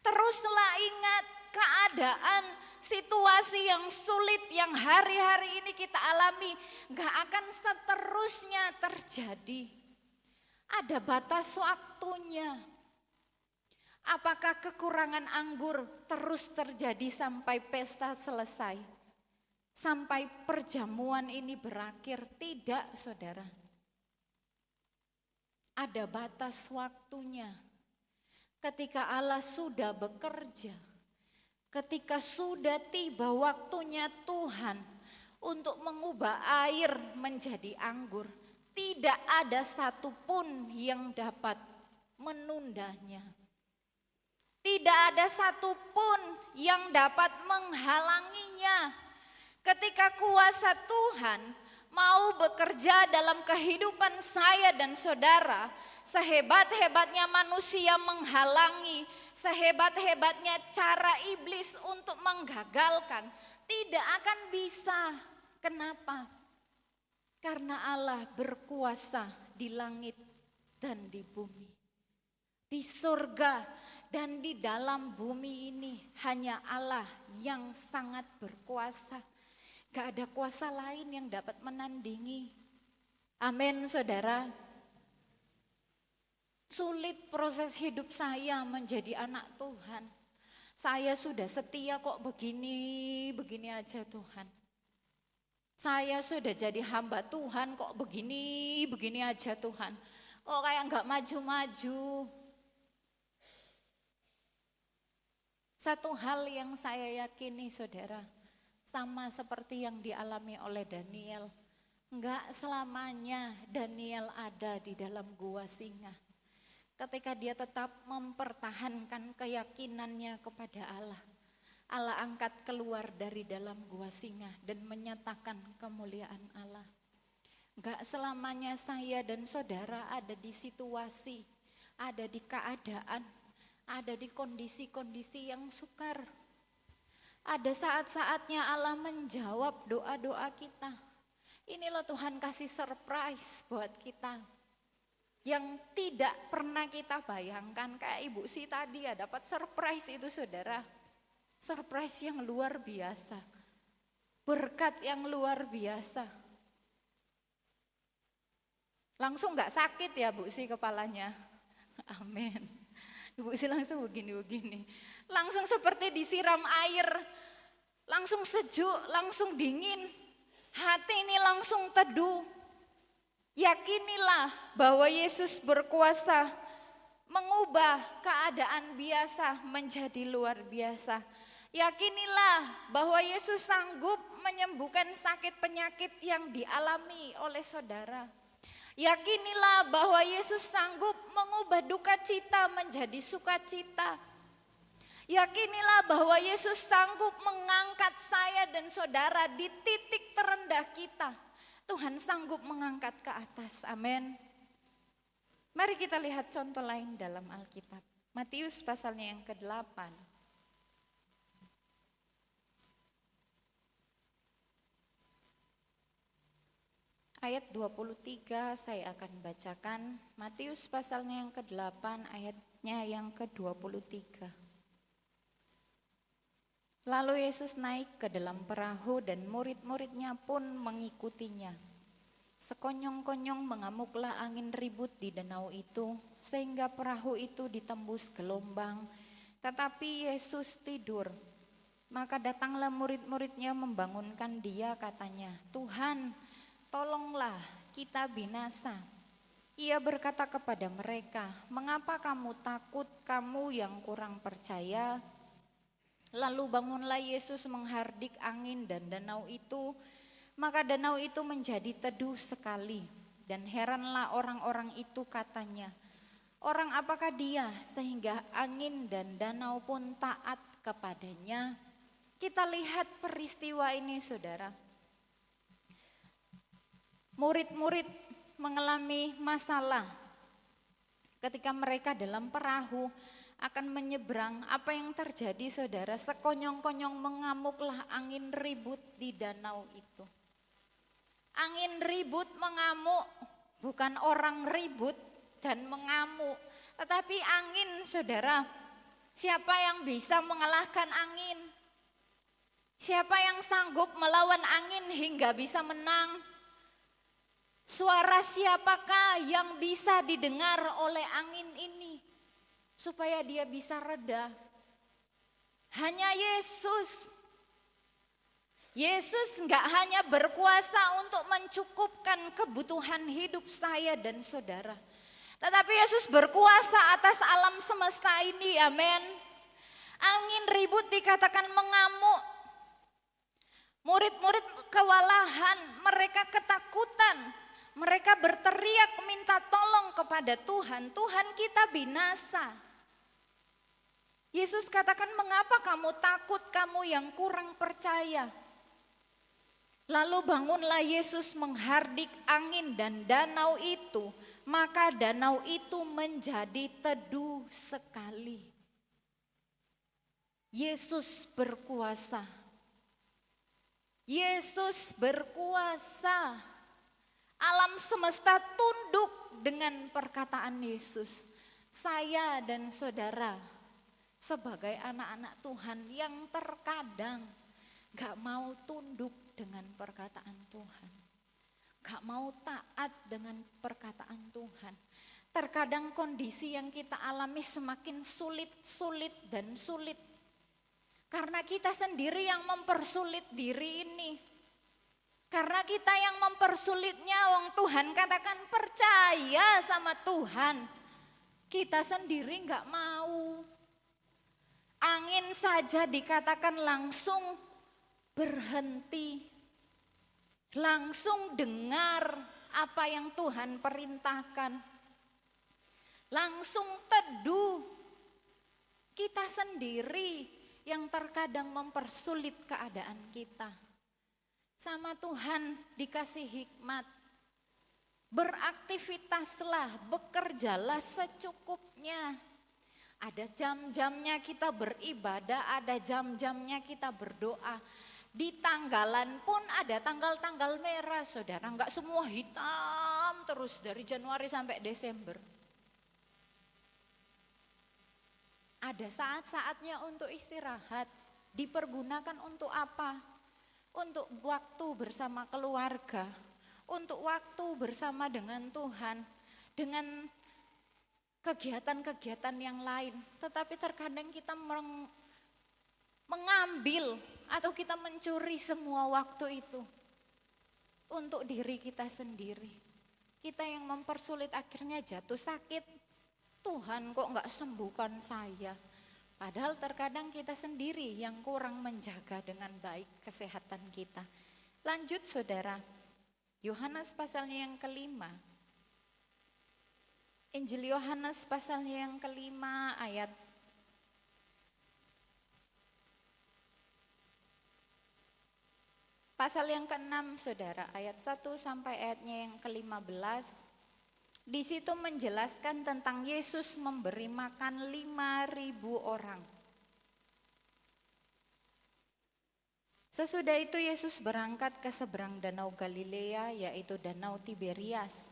Teruslah ingat keadaan, situasi yang sulit yang hari-hari ini kita alami gak akan seterusnya terjadi. Ada batas waktunya. Apakah kekurangan anggur terus terjadi sampai pesta selesai? Sampai perjamuan ini berakhir? Tidak, saudara. Ada batas waktunya. Ketika Allah sudah bekerja, ketika sudah tiba waktunya Tuhan untuk mengubah air menjadi anggur, tidak ada satupun yang dapat menundanya. Tidak ada satupun yang dapat menghalanginya. Ketika kuasa Tuhan mau bekerja dalam kehidupan saya dan saudara, sehebat-hebatnya manusia menghalangi, sehebat-hebatnya cara iblis untuk menggagalkan, tidak akan bisa. Kenapa? Karena Allah berkuasa di langit dan di bumi. Di surga dan di dalam bumi ini hanya Allah yang sangat berkuasa. Gak ada kuasa lain yang dapat menandingi. Amin, saudara. Sulit proses hidup saya menjadi anak Tuhan. Saya sudah setia kok begini aja Tuhan. Saya sudah jadi hamba Tuhan kok begini aja Tuhan. Kok kayak gak maju-maju. Satu hal yang saya yakini saudara, sama seperti yang dialami oleh Daniel. Enggak selamanya Daniel ada di dalam gua singa. Ketika dia tetap mempertahankan keyakinannya kepada Allah. Allah angkat keluar dari dalam gua singa dan menyatakan kemuliaan Allah. Enggak selamanya saya dan saudara ada di situasi, ada di keadaan, ada di kondisi-kondisi yang sukar. Ada saat-saatnya Allah menjawab doa-doa kita. Ini loh Tuhan kasih surprise buat kita. Yang tidak pernah kita bayangkan. Kayak Ibu Si tadi ya dapat surprise itu saudara. Surprise yang luar biasa. Berkat yang luar biasa. Langsung gak sakit ya Bu Si kepalanya. Amin. Ibu Si langsung begini-begini. Langsung seperti disiram air. Langsung sejuk, langsung dingin. Hati ini langsung teduh. Yakinilah bahwa Yesus berkuasa mengubah keadaan biasa menjadi luar biasa. Yakinilah bahwa Yesus sanggup menyembuhkan sakit penyakit yang dialami oleh saudara. Yakinilah bahwa Yesus sanggup mengubah duka cita menjadi sukacita. Yakinilah bahwa Yesus sanggup mengangkat saya dan saudara di titik terendah kita. Tuhan sanggup mengangkat ke atas. Amin. Mari kita lihat contoh lain dalam Alkitab. Matius pasalnya yang ke-8. Ayat 23 saya akan bacakan. Matius pasalnya yang ke-8 ayatnya yang ke-23. Lalu Yesus naik ke dalam perahu dan murid-muridnya pun mengikutinya. Sekonyong-konyong mengamuklah angin ribut di danau itu, sehingga perahu itu ditembus gelombang Tetapi Yesus tidur. Maka datanglah murid-muridnya membangunkan dia, katanya, "Tuhan, tolonglah, kita binasa." Ia berkata kepada mereka, "Mengapa kamu takut, kamu yang kurang percaya?" Lalu bangunlah Yesus menghardik angin dan danau itu, maka danau itu menjadi teduh sekali. Dan heranlah orang-orang itu, katanya, "Orang apakah dia sehingga angin dan danau pun taat kepadanya?" Kita lihat peristiwa ini, saudara. Murid-murid mengalami masalah ketika mereka dalam perahu akan menyeberang. Apa yang terjadi, saudara? Sekonyong-konyong mengamuklah angin ribut di danau itu. Angin ribut mengamuk, bukan orang ribut dan mengamuk, tetapi angin, saudara. Siapa yang bisa mengalahkan angin? Siapa yang sanggup melawan angin hingga bisa menang? Suara siapakah yang bisa didengar oleh angin ini supaya dia bisa reda? Hanya Yesus. Yesus enggak hanya berkuasa untuk mencukupkan kebutuhan hidup saya dan saudara, tetapi Yesus berkuasa atas alam semesta ini, amin. Angin ribut dikatakan mengamuk. Murid-murid kewalahan, mereka ketakutan. Mereka berteriak minta tolong kepada Tuhan, "Tuhan, kita binasa." Yesus katakan, "Mengapa kamu takut, kamu yang kurang percaya?" Lalu bangunlah Yesus menghardik angin dan danau itu, maka danau itu menjadi teduh sekali. Yesus berkuasa. Yesus berkuasa. Alam semesta tunduk dengan perkataan Yesus. Saya dan saudara sebagai anak-anak Tuhan yang terkadang gak mau tunduk dengan perkataan Tuhan. Gak mau taat dengan perkataan Tuhan. Terkadang kondisi yang kita alami semakin sulit dan sulit. Karena kita sendiri yang mempersulit diri ini. Karena kita yang mempersulitnya, wong Tuhan katakan percaya sama Tuhan. Kita sendiri enggak mau. Angin saja dikatakan langsung berhenti. Langsung dengar apa yang Tuhan perintahkan. Langsung teduh. Kita sendiri yang terkadang mempersulit keadaan kita. Sama Tuhan dikasih hikmat. Beraktivitaslah, bekerjalah secukupnya. Ada jam-jamnya kita beribadah, ada jam-jamnya kita berdoa. Di tanggalan pun ada tanggal-tanggal merah, saudara. Enggak semua hitam terus dari Januari sampai Desember. Ada saat-saatnya untuk istirahat. Dipergunakan untuk apa? Untuk waktu bersama keluarga, untuk waktu bersama dengan Tuhan, dengan kegiatan-kegiatan yang lain. Tetapi terkadang kita mengambil atau kita mencuri semua waktu itu untuk diri kita sendiri. Kita yang mempersulit, akhirnya jatuh sakit. Tuhan kok enggak sembuhkan saya? Padahal terkadang kita sendiri yang kurang menjaga dengan baik kesehatan kita. Lanjut saudara, Yohanes pasalnya yang kelima. Injil Yohanes pasalnya yang kelima ayat pasal yang ke-6 saudara, ayat 1 sampai ayatnya yang ke-15. Di situ menjelaskan tentang Yesus memberi makan 5.000 orang. Sesudah itu Yesus berangkat ke seberang danau Galilea, yaitu danau Tiberias.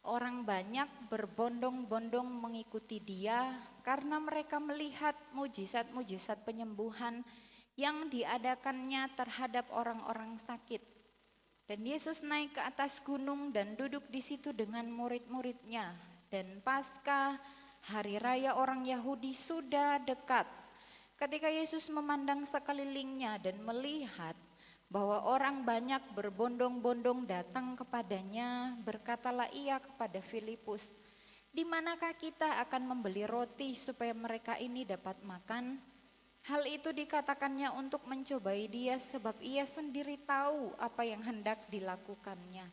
Orang banyak berbondong-bondong mengikuti dia karena mereka melihat mujizat-mujizat penyembuhan yang diadakannya terhadap orang-orang sakit. Dan Yesus naik ke atas gunung dan duduk di situ dengan murid-muridnya. Dan Paskah, hari raya orang Yahudi sudah dekat. Ketika Yesus memandang sekelilingnya dan melihat bahwa orang banyak berbondong-bondong datang kepadanya, berkatalah ia kepada Filipus, "Di manakah kita akan membeli roti supaya mereka ini dapat makan?" Hal itu dikatakannya untuk mencobai dia sebab ia sendiri tahu apa yang hendak dilakukannya.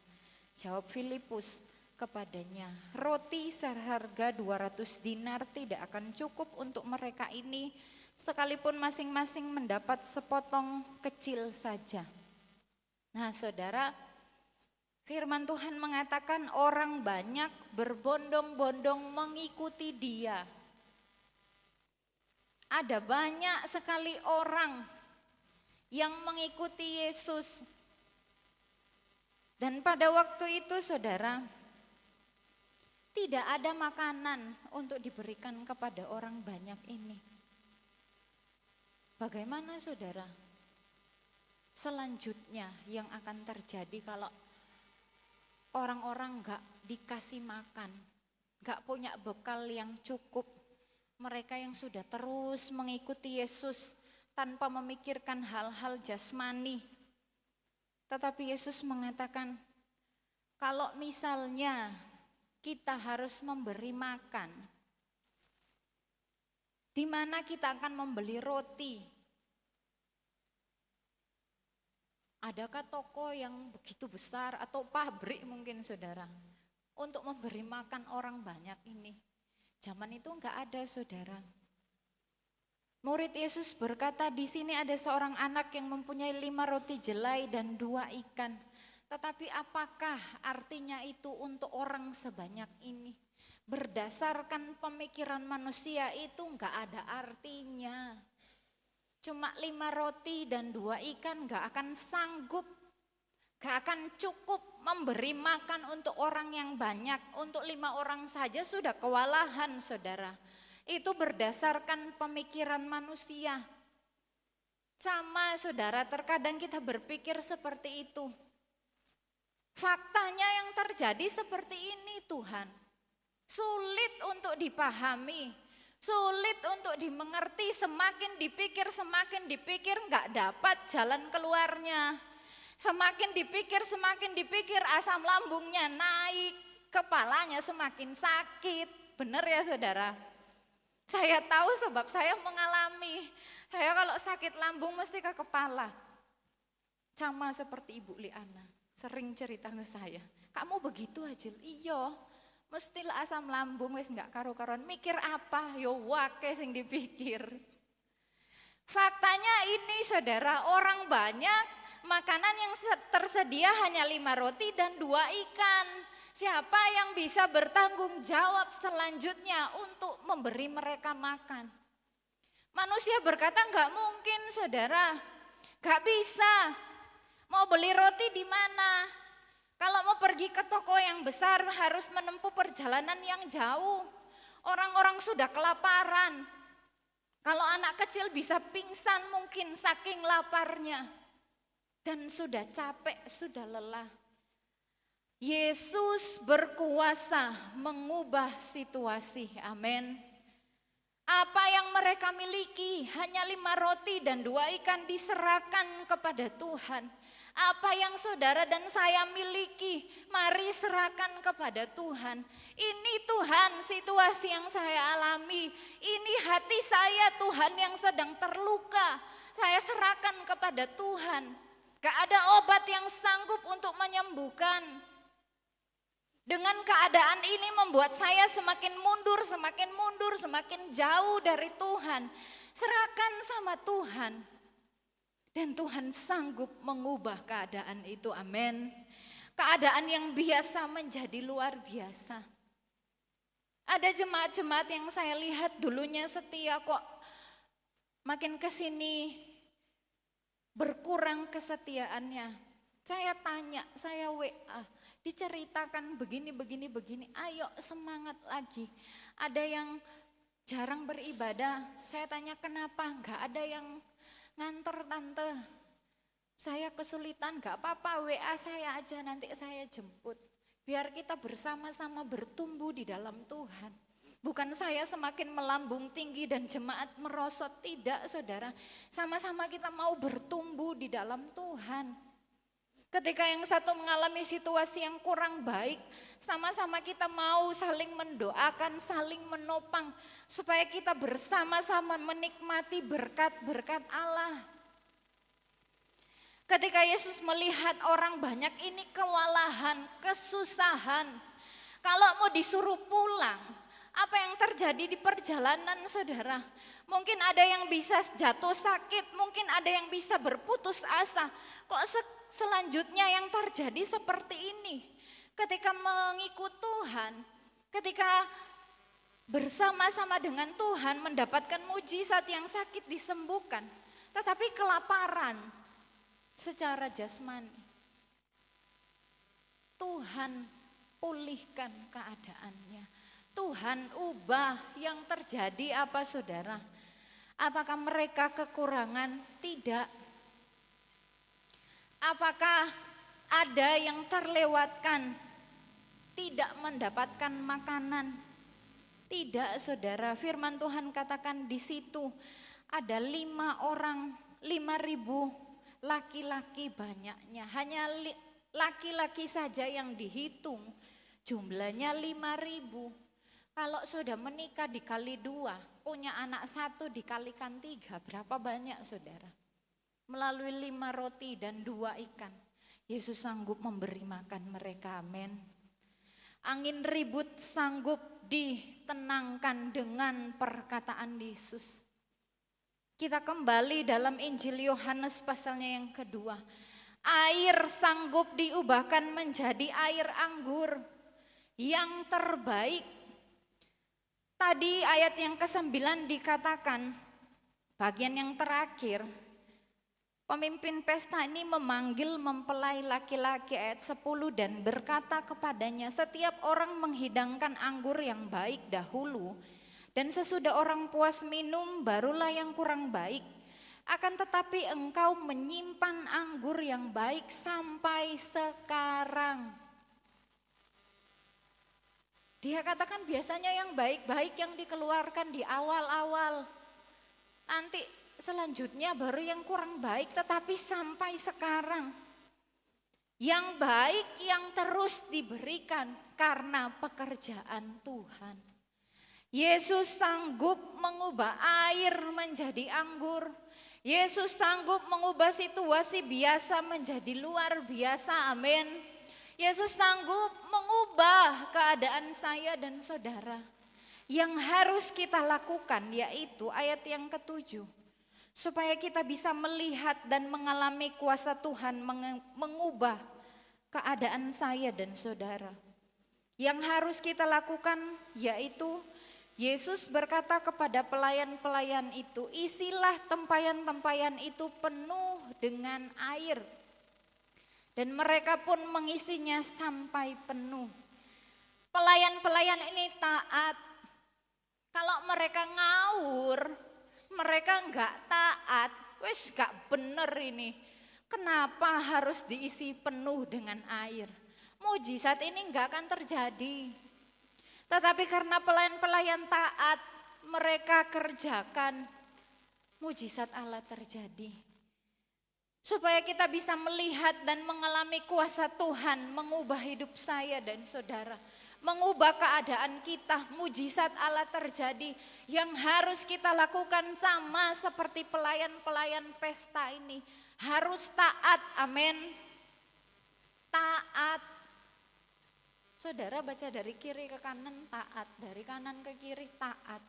Jawab Filipus kepadanya, "Roti seharga 200 dinar tidak akan cukup untuk mereka ini, sekalipun masing-masing mendapat sepotong kecil saja." Nah, saudara, firman Tuhan mengatakan orang banyak berbondong-bondong mengikuti dia. Ada banyak sekali orang yang mengikuti Yesus. Dan pada waktu itu, saudara, tidak ada makanan untuk diberikan kepada orang banyak ini. Bagaimana, saudara, selanjutnya yang akan terjadi kalau orang-orang gak dikasih makan, gak punya bekal yang cukup? Mereka yang sudah terus mengikuti Yesus tanpa memikirkan hal-hal jasmani. Tetapi Yesus mengatakan, kalau misalnya kita harus memberi makan, di mana kita akan membeli roti? Adakah toko yang begitu besar atau pabrik mungkin, saudara, untuk memberi makan orang banyak ini? Zaman itu enggak ada, saudara. Murid Yesus berkata, di sini ada seorang anak yang mempunyai 5 roti jelai dan 2 ikan. Tetapi apakah artinya itu untuk orang sebanyak ini? Berdasarkan pemikiran manusia itu enggak ada artinya. Cuma 5 roti dan 2 ikan enggak akan sanggup, enggak akan cukup memberi makan untuk orang yang banyak. Untuk 5 orang saja sudah kewalahan, saudara. Itu berdasarkan pemikiran manusia. Sama, saudara, terkadang kita berpikir seperti itu. Faktanya yang terjadi seperti ini, Tuhan. Sulit untuk dipahami, sulit untuk dimengerti, semakin dipikir enggak dapat jalan keluarnya. Semakin dipikir asam lambungnya naik, kepalanya semakin sakit. Benar ya, saudara? Saya tahu sebab saya mengalami. Saya kalau sakit lambung mesti ke kepala. Sama seperti Ibu Liana, sering cerita ke saya. "Kamu begitu aja?" "Iya, mestilah asam lambung wis enggak karo-karuan." Mikir apa? Yo wake sing dipikir. Faktanya ini, saudara, orang banyak, makanan yang tersedia hanya 5 roti dan 2 ikan. Siapa yang bisa bertanggung jawab selanjutnya untuk memberi mereka makan? Manusia berkata enggak mungkin, saudara. Enggak bisa. Mau beli roti di mana? Kalau mau pergi ke toko yang besar harus menempuh perjalanan yang jauh. Orang-orang sudah kelaparan. Kalau anak kecil bisa pingsan mungkin saking laparnya. Dan sudah capek, sudah lelah. Yesus berkuasa mengubah situasi, amin. Apa yang mereka miliki, hanya 5 roti dan 2 ikan diserahkan kepada Tuhan. Apa yang saudara dan saya miliki, mari serahkan kepada Tuhan. Ini Tuhan situasi yang saya alami, ini hati saya Tuhan yang sedang terluka. Saya serahkan kepada Tuhan. Gak ada obat yang sanggup untuk menyembuhkan. Dengan keadaan ini membuat saya semakin mundur, semakin jauh dari Tuhan. Serahkan sama Tuhan. Dan Tuhan sanggup mengubah keadaan itu, amin. Keadaan yang biasa menjadi luar biasa. Ada jemaat-jemaat yang saya lihat dulunya setia kok makin kesini berkurang kesetiaannya. Saya tanya, saya WA. Diceritakan begini, ayo semangat lagi. Ada yang jarang beribadah, saya tanya kenapa, enggak ada yang nganter tante. Saya kesulitan, enggak apa-apa, WA saya aja nanti saya jemput. Biar kita bersama-sama bertumbuh di dalam Tuhan. Bukan saya semakin melambung tinggi dan jemaat merosot, tidak saudara. Sama-sama kita mau bertumbuh di dalam Tuhan. Ketika yang satu mengalami situasi yang kurang baik, sama-sama kita mau saling mendoakan, saling menopang, supaya kita bersama-sama menikmati berkat-berkat Allah. Ketika Yesus melihat orang banyak ini kewalahan, kesusahan, kalau mau disuruh pulang, apa yang terjadi di perjalanan saudara? Mungkin ada yang bisa jatuh sakit, mungkin ada yang bisa berputus asa. Kok selanjutnya yang terjadi seperti ini? Ketika mengikut Tuhan, ketika bersama-sama dengan Tuhan mendapatkan mujizat yang sakit disembuhkan. Tetapi kelaparan secara jasmani. Tuhan pulihkan keadaannya. Tuhan ubah yang terjadi apa saudara? Apakah mereka kekurangan? Tidak. Apakah ada yang terlewatkan? Tidak mendapatkan makanan? Tidak saudara, firman Tuhan katakan di situ ada 5.000 laki-laki banyaknya. Hanya laki-laki saja yang dihitung, jumlahnya 5.000. Kalau sudah menikah dikali 2, punya anak 1 dikalikan 3, berapa banyak saudara? Melalui 5 roti dan 2 ikan, Yesus sanggup memberi makan mereka, amin. Angin ribut sanggup ditenangkan dengan perkataan Yesus. Kita kembali dalam Injil Yohanes pasalnya yang kedua. Air sanggup diubahkan menjadi air anggur yang terbaik. Tadi ayat yang ke-9 dikatakan, bagian yang terakhir, pemimpin pesta ini memanggil mempelai laki-laki ayat 10 dan berkata kepadanya, setiap orang menghidangkan anggur yang baik dahulu, dan sesudah orang puas minum barulah yang kurang baik. Akan tetapi engkau menyimpan anggur yang baik sampai sekarang. Dia katakan biasanya yang baik-baik yang dikeluarkan di awal-awal. Nanti selanjutnya baru yang kurang baik, tetapi sampai sekarang. Yang baik yang terus diberikan karena pekerjaan Tuhan. Yesus sanggup mengubah air menjadi anggur. Yesus sanggup mengubah situasi biasa menjadi luar biasa, amin. Yesus sanggup mengubah keadaan saya dan saudara. Yang harus kita lakukan yaitu ayat yang ke-7. Supaya kita bisa melihat dan mengalami kuasa Tuhan mengubah keadaan saya dan saudara. Yang harus kita lakukan yaitu Yesus berkata kepada pelayan-pelayan itu, isilah tempayan-tempayan itu penuh dengan air. Dan mereka pun mengisinya sampai penuh. Pelayan-pelayan ini taat. Kalau mereka ngawur, mereka enggak taat, wis gak bener ini. Kenapa harus diisi penuh dengan air? Mujizat ini enggak akan terjadi. Tetapi karena pelayan-pelayan taat, mereka kerjakan, mujizat Allah terjadi. Supaya kita bisa melihat dan mengalami kuasa Tuhan mengubah hidup saya dan saudara. Mengubah keadaan kita, mujizat Allah terjadi. Yang harus kita lakukan sama seperti pelayan-pelayan pesta ini. Harus taat, amin. Taat. Saudara baca dari kiri ke kanan taat, dari kanan ke kiri taat.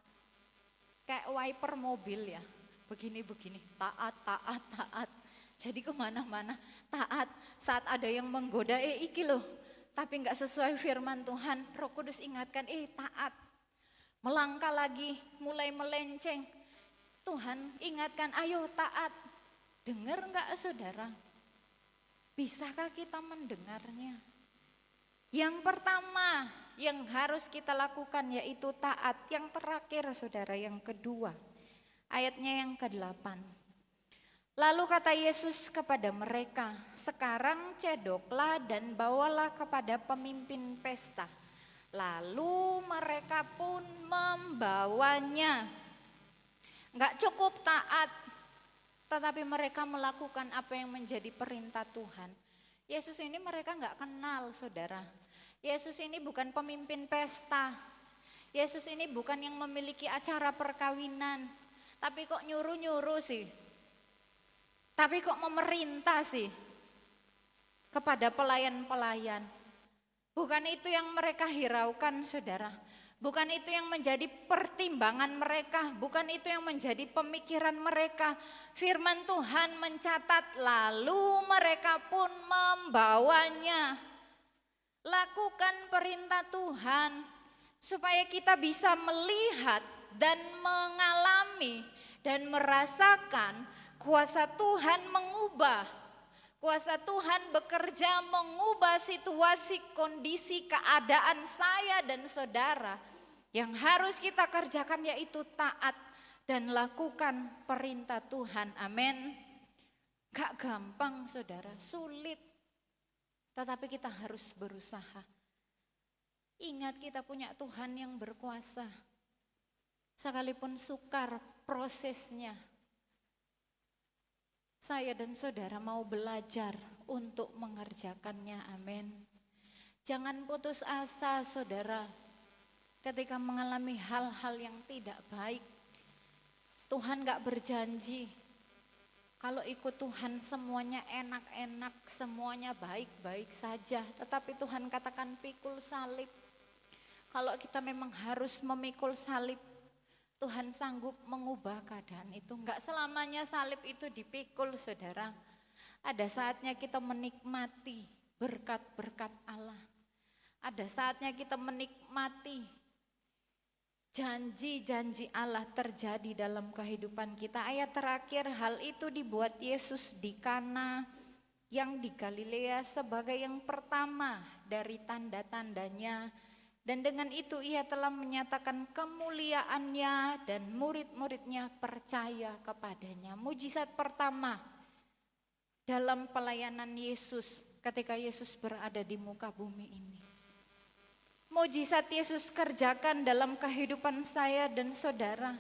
Kayak wiper mobil ya, begini-begini, taat, taat, taat. Jadi kemana-mana taat. Saat ada yang menggoda, iki loh, tapi gak sesuai firman Tuhan, Roh Kudus ingatkan, taat. Melangkah lagi, mulai melenceng. Tuhan ingatkan, ayo taat. Dengar gak saudara? Bisakah kita mendengarnya? Yang pertama yang harus kita lakukan yaitu taat. Yang terakhir saudara, yang kedua. Ayatnya yang ke-8. Lalu kata Yesus kepada mereka, sekarang cedoklah dan bawalah kepada pemimpin pesta. lalu mereka pun membawanya. Enggak cukup taat, tetapi mereka melakukan apa yang menjadi perintah Tuhan. Yesus ini mereka enggak kenal, saudara. Yesus ini bukan pemimpin pesta. Yesus ini bukan yang memiliki acara perkawinan. Tapi kok nyuruh-nyuruh sih? Tapi kok memerintah sih kepada pelayan-pelayan? Bukan itu yang mereka hiraukan, saudara. Bukan itu yang menjadi pertimbangan mereka. Bukan itu yang menjadi pemikiran mereka. Firman Tuhan mencatat, lalu mereka pun membawanya. Lakukan perintah Tuhan supaya kita bisa melihat dan mengalami dan merasakan kuasa Tuhan mengubah. Kuasa Tuhan bekerja mengubah situasi, kondisi, keadaan saya dan saudara. Yang harus kita kerjakan yaitu taat dan lakukan perintah Tuhan. Amin. Gak gampang, saudara, sulit. Tetapi kita harus berusaha. Ingat, kita punya Tuhan yang berkuasa. Sekalipun sukar prosesnya, saya dan saudara mau belajar untuk mengerjakannya. Amin. Jangan putus asa, saudara, ketika mengalami hal-hal yang tidak baik. Tuhan gak berjanji kalau ikut Tuhan semuanya enak-enak, semuanya baik-baik saja. Tetapi Tuhan katakan pikul salib. Kalau kita memang harus memikul salib, Tuhan sanggup mengubah keadaan itu. Enggak selamanya salib itu dipikul, saudara. Ada saatnya kita menikmati berkat-berkat Allah. Ada saatnya kita menikmati janji-janji Allah terjadi dalam kehidupan kita. Ayat terakhir, hal itu dibuat Yesus di Kana yang di Galilea sebagai yang pertama dari tanda-tandanya. Dan dengan itu ia telah menyatakan kemuliaannya dan murid-muridnya percaya kepadanya. Mujizat pertama dalam pelayanan Yesus ketika Yesus berada di muka bumi ini. Mujizat Yesus kerjakan dalam kehidupan saya dan saudara.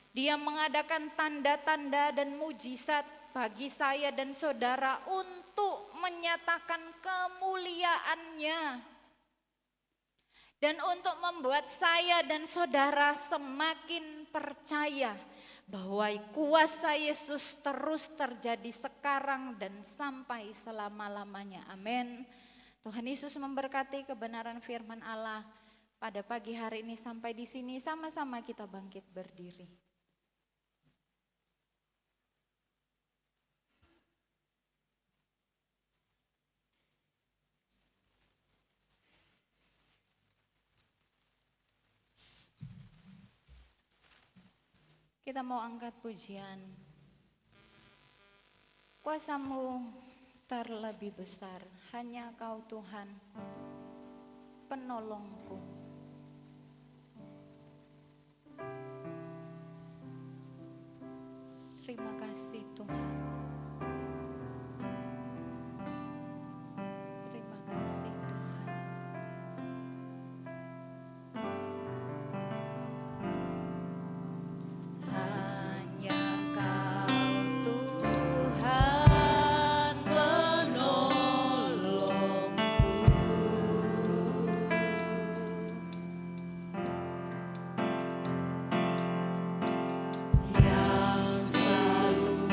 Dia mengadakan tanda-tanda dan mujizat bagi saya dan saudara untuk menyatakan kemuliaannya. Dan untuk membuat saya dan saudara semakin percaya bahwa kuasa Yesus terus terjadi sekarang dan sampai selama-lamanya. Amin. Tuhan Yesus memberkati kebenaran firman Allah pada pagi hari ini. Sampai di sini sama-sama kita bangkit berdiri. Kita mau angkat pujian. Kuasa-Mu terlebih besar, hanya Kau Tuhan, penolongku. Terima kasih Tuhan. Terima kasih Tuhan. Hanya Kau Tuhan penolongku, yang selalu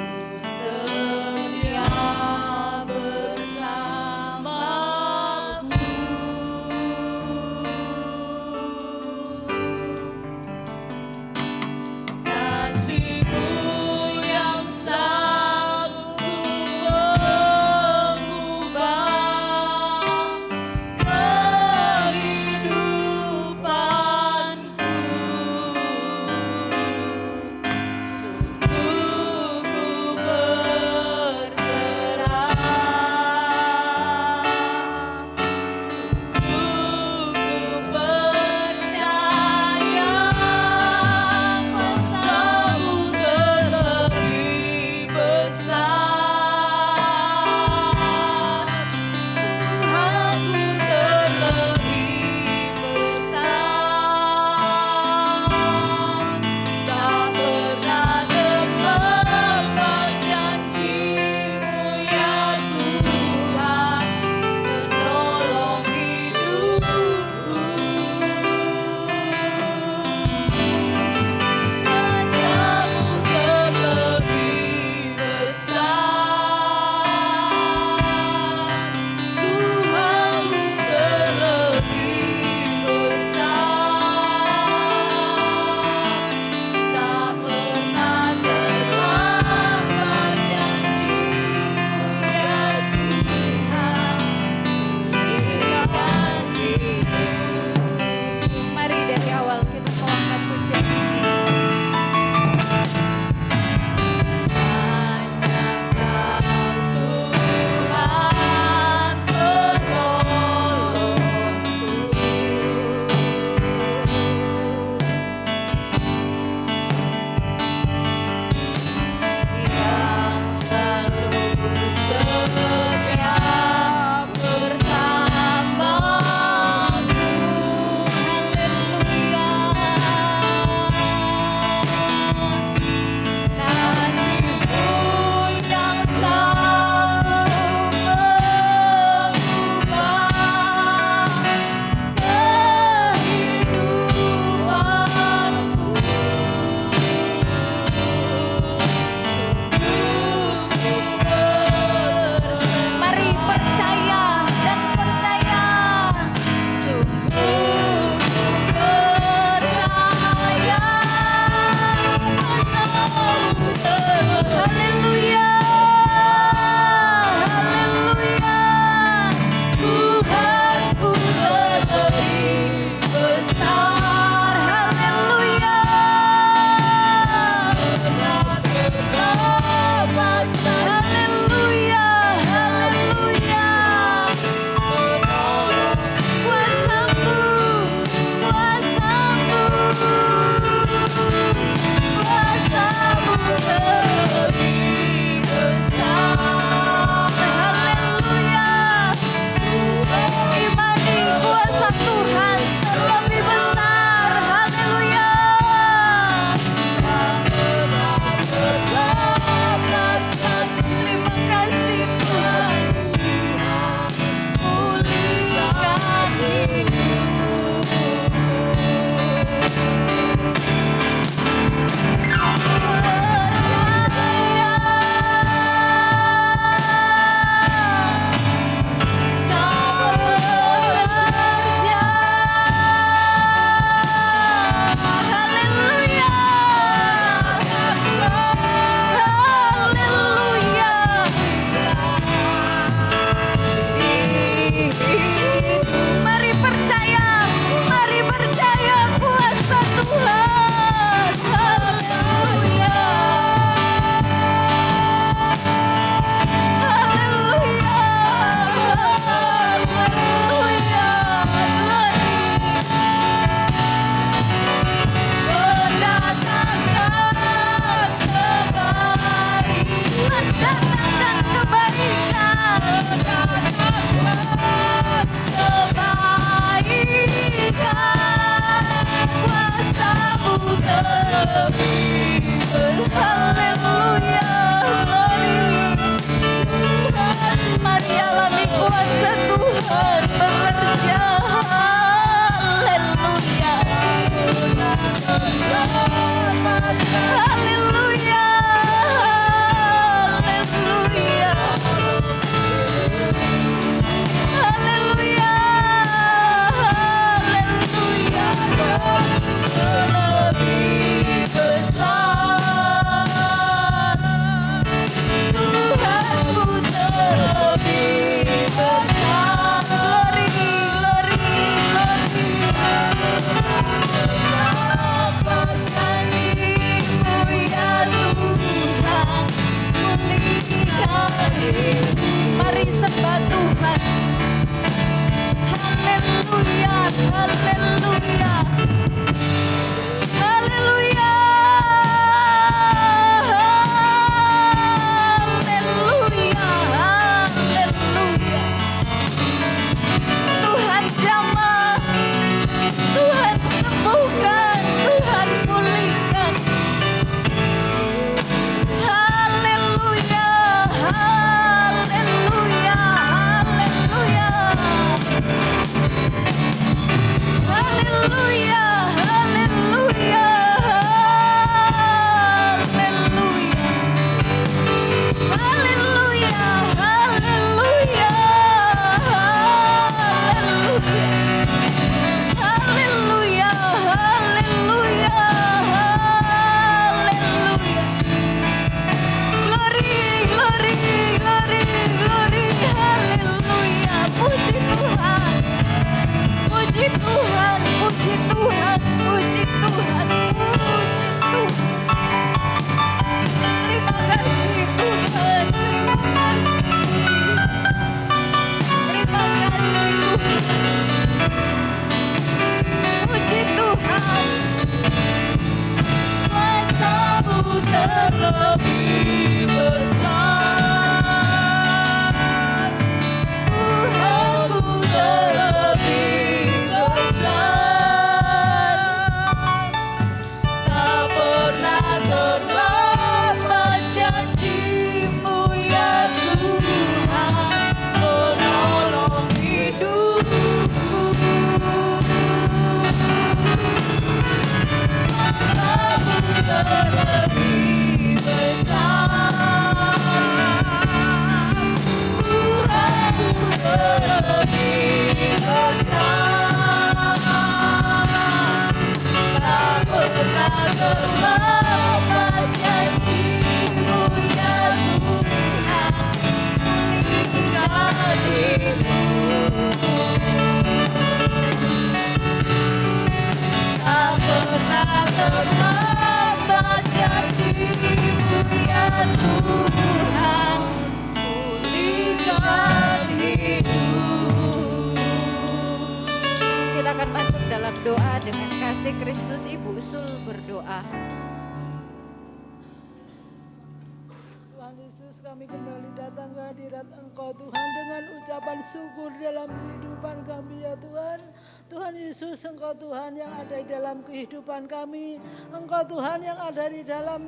terlebih besar, Tuhanku terlebih besar. Tak pernah terlambat janji-Mu ya Tuhan, menolong hidupku. Terlebih besar, Tuhanku terlebih besar. Tak pernah terlambat janji-Mu ya Tuhan, meninggalku. Tak pernah terlambat janji-Mu ya Tuhan, pulihkan hidup. Kita akan masuk dalam doa dengan kasih Kristus. Ibu Sul berdoa. Tuhan Yesus, kami kembali datang ke hadirat Engkau Tuhan dengan ucapan syukur dalam kehidupan kami ya Tuhan. Tuhan Yesus, Engkau Tuhan yang ada di dalam kehidupan kami. Engkau Tuhan yang ada di dalam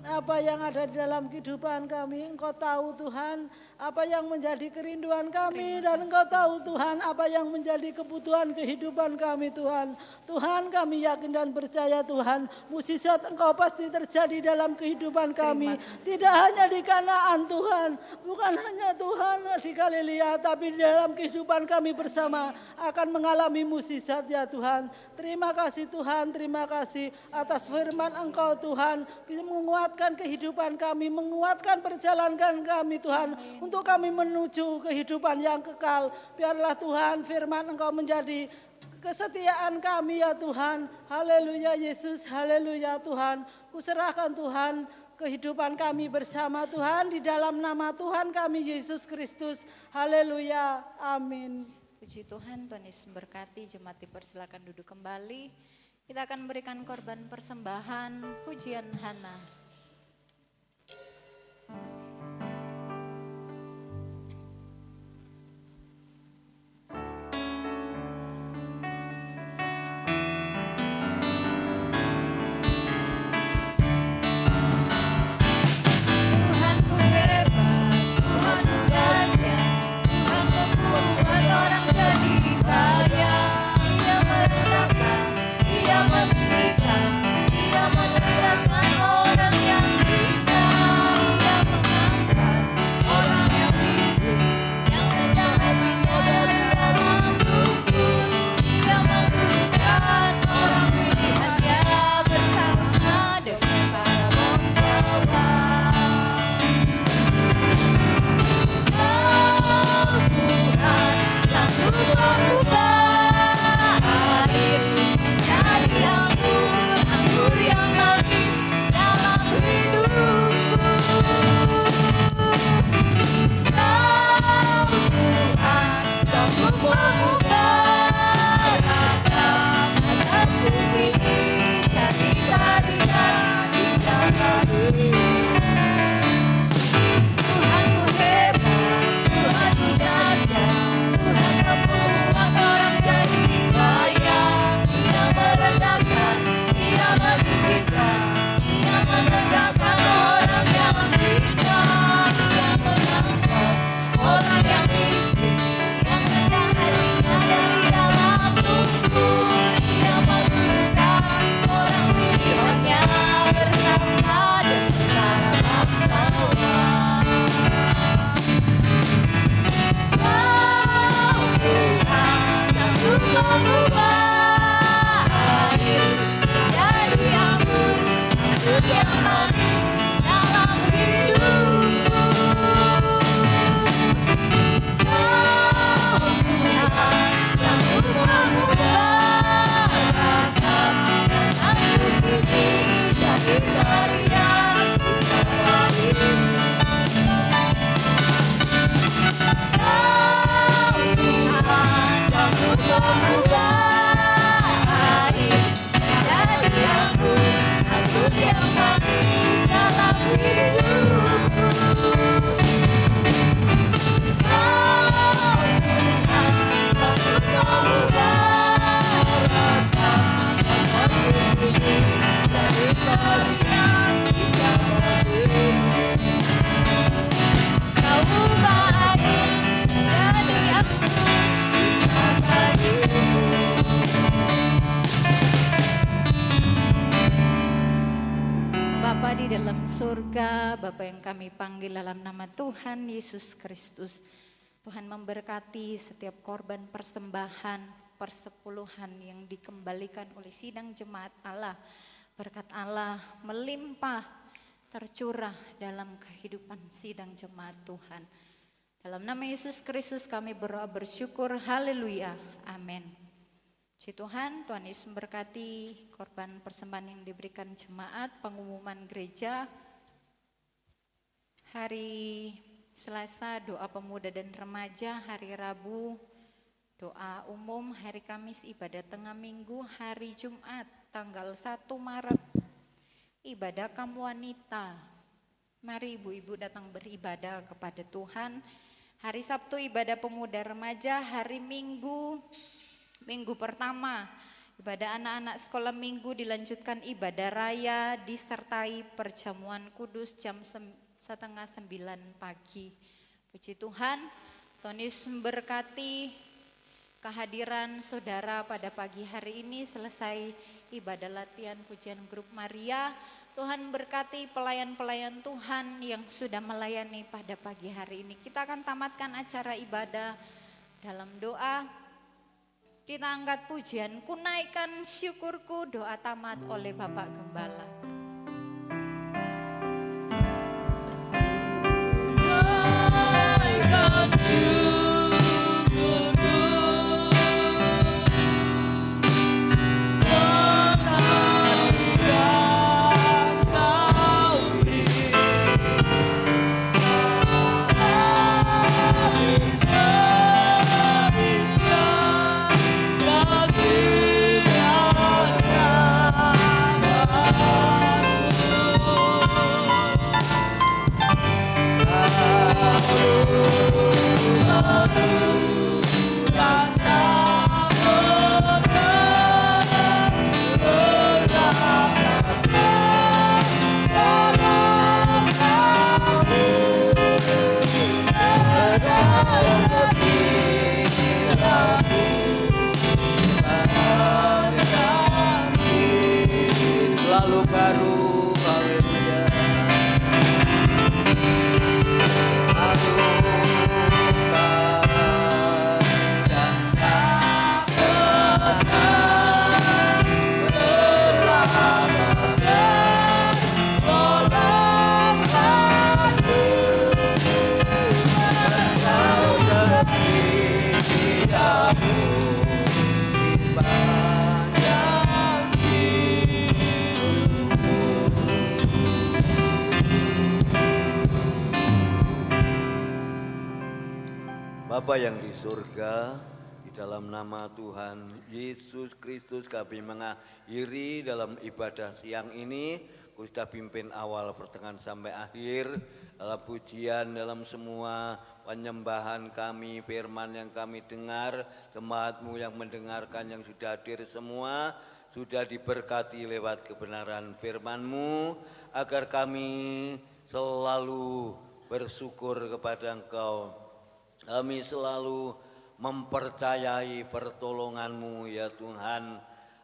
apa yang ada di dalam kehidupan kami. Engkau tahu Tuhan apa yang menjadi kerinduan kami, dan Engkau tahu Tuhan apa yang menjadi kebutuhan kehidupan kami Tuhan. Tuhan, kami yakin dan percaya Tuhan, mukjizat Engkau pasti terjadi dalam kehidupan kami. Tidak hanya di Kanaan Tuhan, bukan hanya Tuhan di Galilea, tapi di dalam kehidupan kami bersama akan mengalami mukjizat ya Tuhan. Terima kasih Tuhan, terima kasih atas firman Engkau Tuhan, bisa menguatkan kehidupan kami, menguatkan perjalanan kami Tuhan, untuk kami menuju kehidupan yang kekal. Biarlah Tuhan firman Engkau menjadi kesetiaan kami ya Tuhan. Haleluya Yesus, haleluya Tuhan. Kuserahkan Tuhan kehidupan kami bersama Tuhan, di dalam nama Tuhan kami Yesus Kristus. Haleluya, amin. Puji Tuhan, Tuhan Yesus memberkati. Jemaat dipersilakan duduk kembali. Kita akan berikan korban persembahan pujian Hana. Tuhanku hebat, Tuhanku dahsyat, Tuhan membuat orang jadi kaya. Ia merendahkan, Ia meninggikan, Ia menyerahkan orang mengubah air menjadi anggur yang manis dalam hidupku. Kau Tuhan sanggup mengubah rata anggur ini jadi bagian kita berdiri. Kau ubah air menjadi anggur mata hidupku. Bapa di dalam surga, Bapa yang kami panggil dalam nama Tuhan Yesus Kristus. Tuhan memberkati setiap korban persembahan, persepuluhan yang dikembalikan oleh sidang jemaat Allah. Berkat Allah melimpah, tercurah dalam kehidupan sidang jemaat Tuhan. Dalam nama Yesus Kristus kami berdoa bersyukur, haleluya, amin. Puji Tuhan, Tuhan Yesus memberkati korban persembahan yang diberikan jemaat, pengumuman gereja. Hari Selasa doa pemuda dan remaja, hari Rabu doa umum, hari Kamis ibadah tengah minggu, hari Jumat tanggal 1 Maret ibadah kaum wanita. Mari ibu-ibu datang beribadah kepada Tuhan. Hari Sabtu ibadah pemuda remaja, hari Minggu pertama, ibadah anak-anak sekolah minggu, dilanjutkan ibadah raya, disertai perjamuan kudus jam 8:30 pagi. Puji Tuhan, Tuhan Yesus memberkati kehadiran saudara pada pagi hari ini. Selesai ibadah latihan pujian grup Maria, Tuhan berkati pelayan-pelayan Tuhan yang sudah melayani pada pagi hari ini. Kita akan tamatkan acara ibadah dalam doa. Kita angkat pujian, ku naikkan syukurku, doa tamat oleh Bapak Gembala. Naikkan syukurku, menaikkan kau beri, kasih dan Lalu baru haleluya. Bapa yang di surga, di dalam nama Tuhan Yesus Kristus kami mengakhiri dalam ibadah siang ini. Kau sudah pimpin awal, pertengahan sampai akhir dalam pujian, dalam semua penyembahan kami, firman yang kami dengar, jemaat-Mu yang mendengarkan, yang sudah hadir semua, sudah diberkati lewat kebenaran firman-Mu, agar kami selalu bersyukur kepada Engkau. Kami selalu mempercayai pertolongan-Mu ya Tuhan.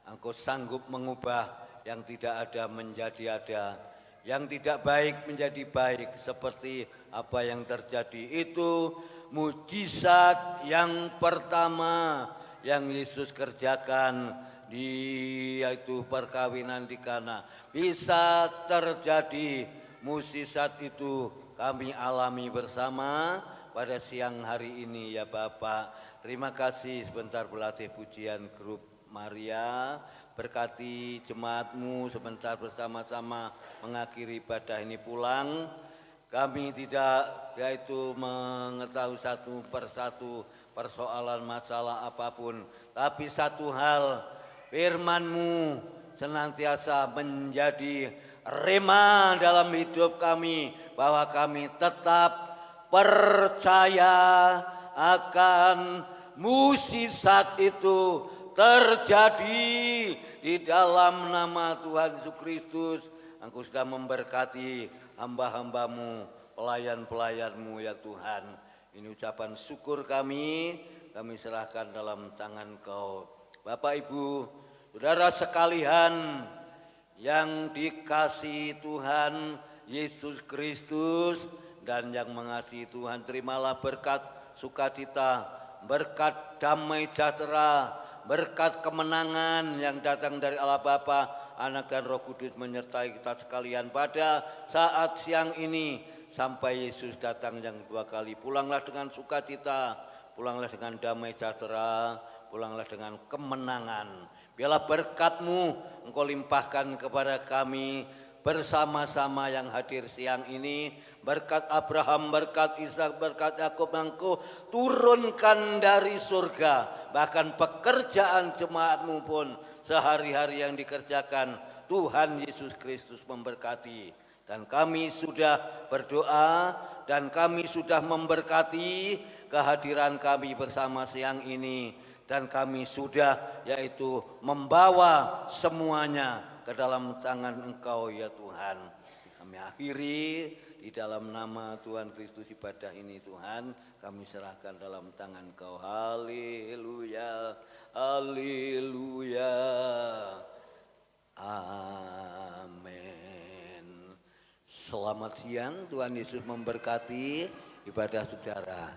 Engkau sanggup mengubah yang tidak ada menjadi ada, yang tidak baik menjadi baik, seperti apa yang terjadi itu mujizat yang pertama yang Yesus kerjakan, yaitu perkawinan di Kana. Bisa terjadi mujizat itu kami alami bersama pada siang hari ini ya Bapak. Terima kasih, sebentar berlatih pujian grup Maria. Berkati jemaat-Mu sebentar bersama-sama mengakhiri ibadah ini pulang. Kami tidak yaitu mengetahui satu persatu persoalan masalah apapun. Tapi satu hal, firman-Mu senantiasa menjadi rema dalam hidup kami, bahwa kami tetap percaya akan mukjizat itu terjadi di dalam nama Tuhan Yesus Kristus. Engkau sudah memberkati hamba-hamba-Mu, pelayan-pelayan-Mu ya Tuhan. Ini ucapan syukur kami serahkan dalam tangan Kau. Bapak Ibu, saudara sekalian yang dikasihi Tuhan Yesus Kristus dan yang mengasihi Tuhan, terimalah berkat sukacita, berkat damai sejahtera, berkat kemenangan yang datang dari Allah Bapa, Anak dan Roh Kudus menyertai kita sekalian pada saat siang ini sampai Yesus datang yang dua kali. Pulanglah dengan sukacita, pulanglah dengan damai sejahtera, pulanglah dengan kemenangan. Biarlah berkat-Mu Engkau limpahkan kepada kami bersama-sama yang hadir siang ini. Berkat Abraham, berkat Ishak, berkat Yakub Engkau turunkan dari surga. Bahkan pekerjaan jemaat-Mu pun sehari-hari yang dikerjakan Tuhan Yesus Kristus memberkati. Dan kami sudah berdoa dan kami sudah memberkati kehadiran kami bersama siang ini. Dan kami sudah yaitu membawa semuanya ke dalam tangan Engkau ya Tuhan. Kami akhiri di dalam nama Tuhan Kristus ibadah ini Tuhan. Kami serahkan dalam tangan Engkau. Haleluya, haleluya, amin. Selamat siang, Tuhan Yesus memberkati ibadah saudara.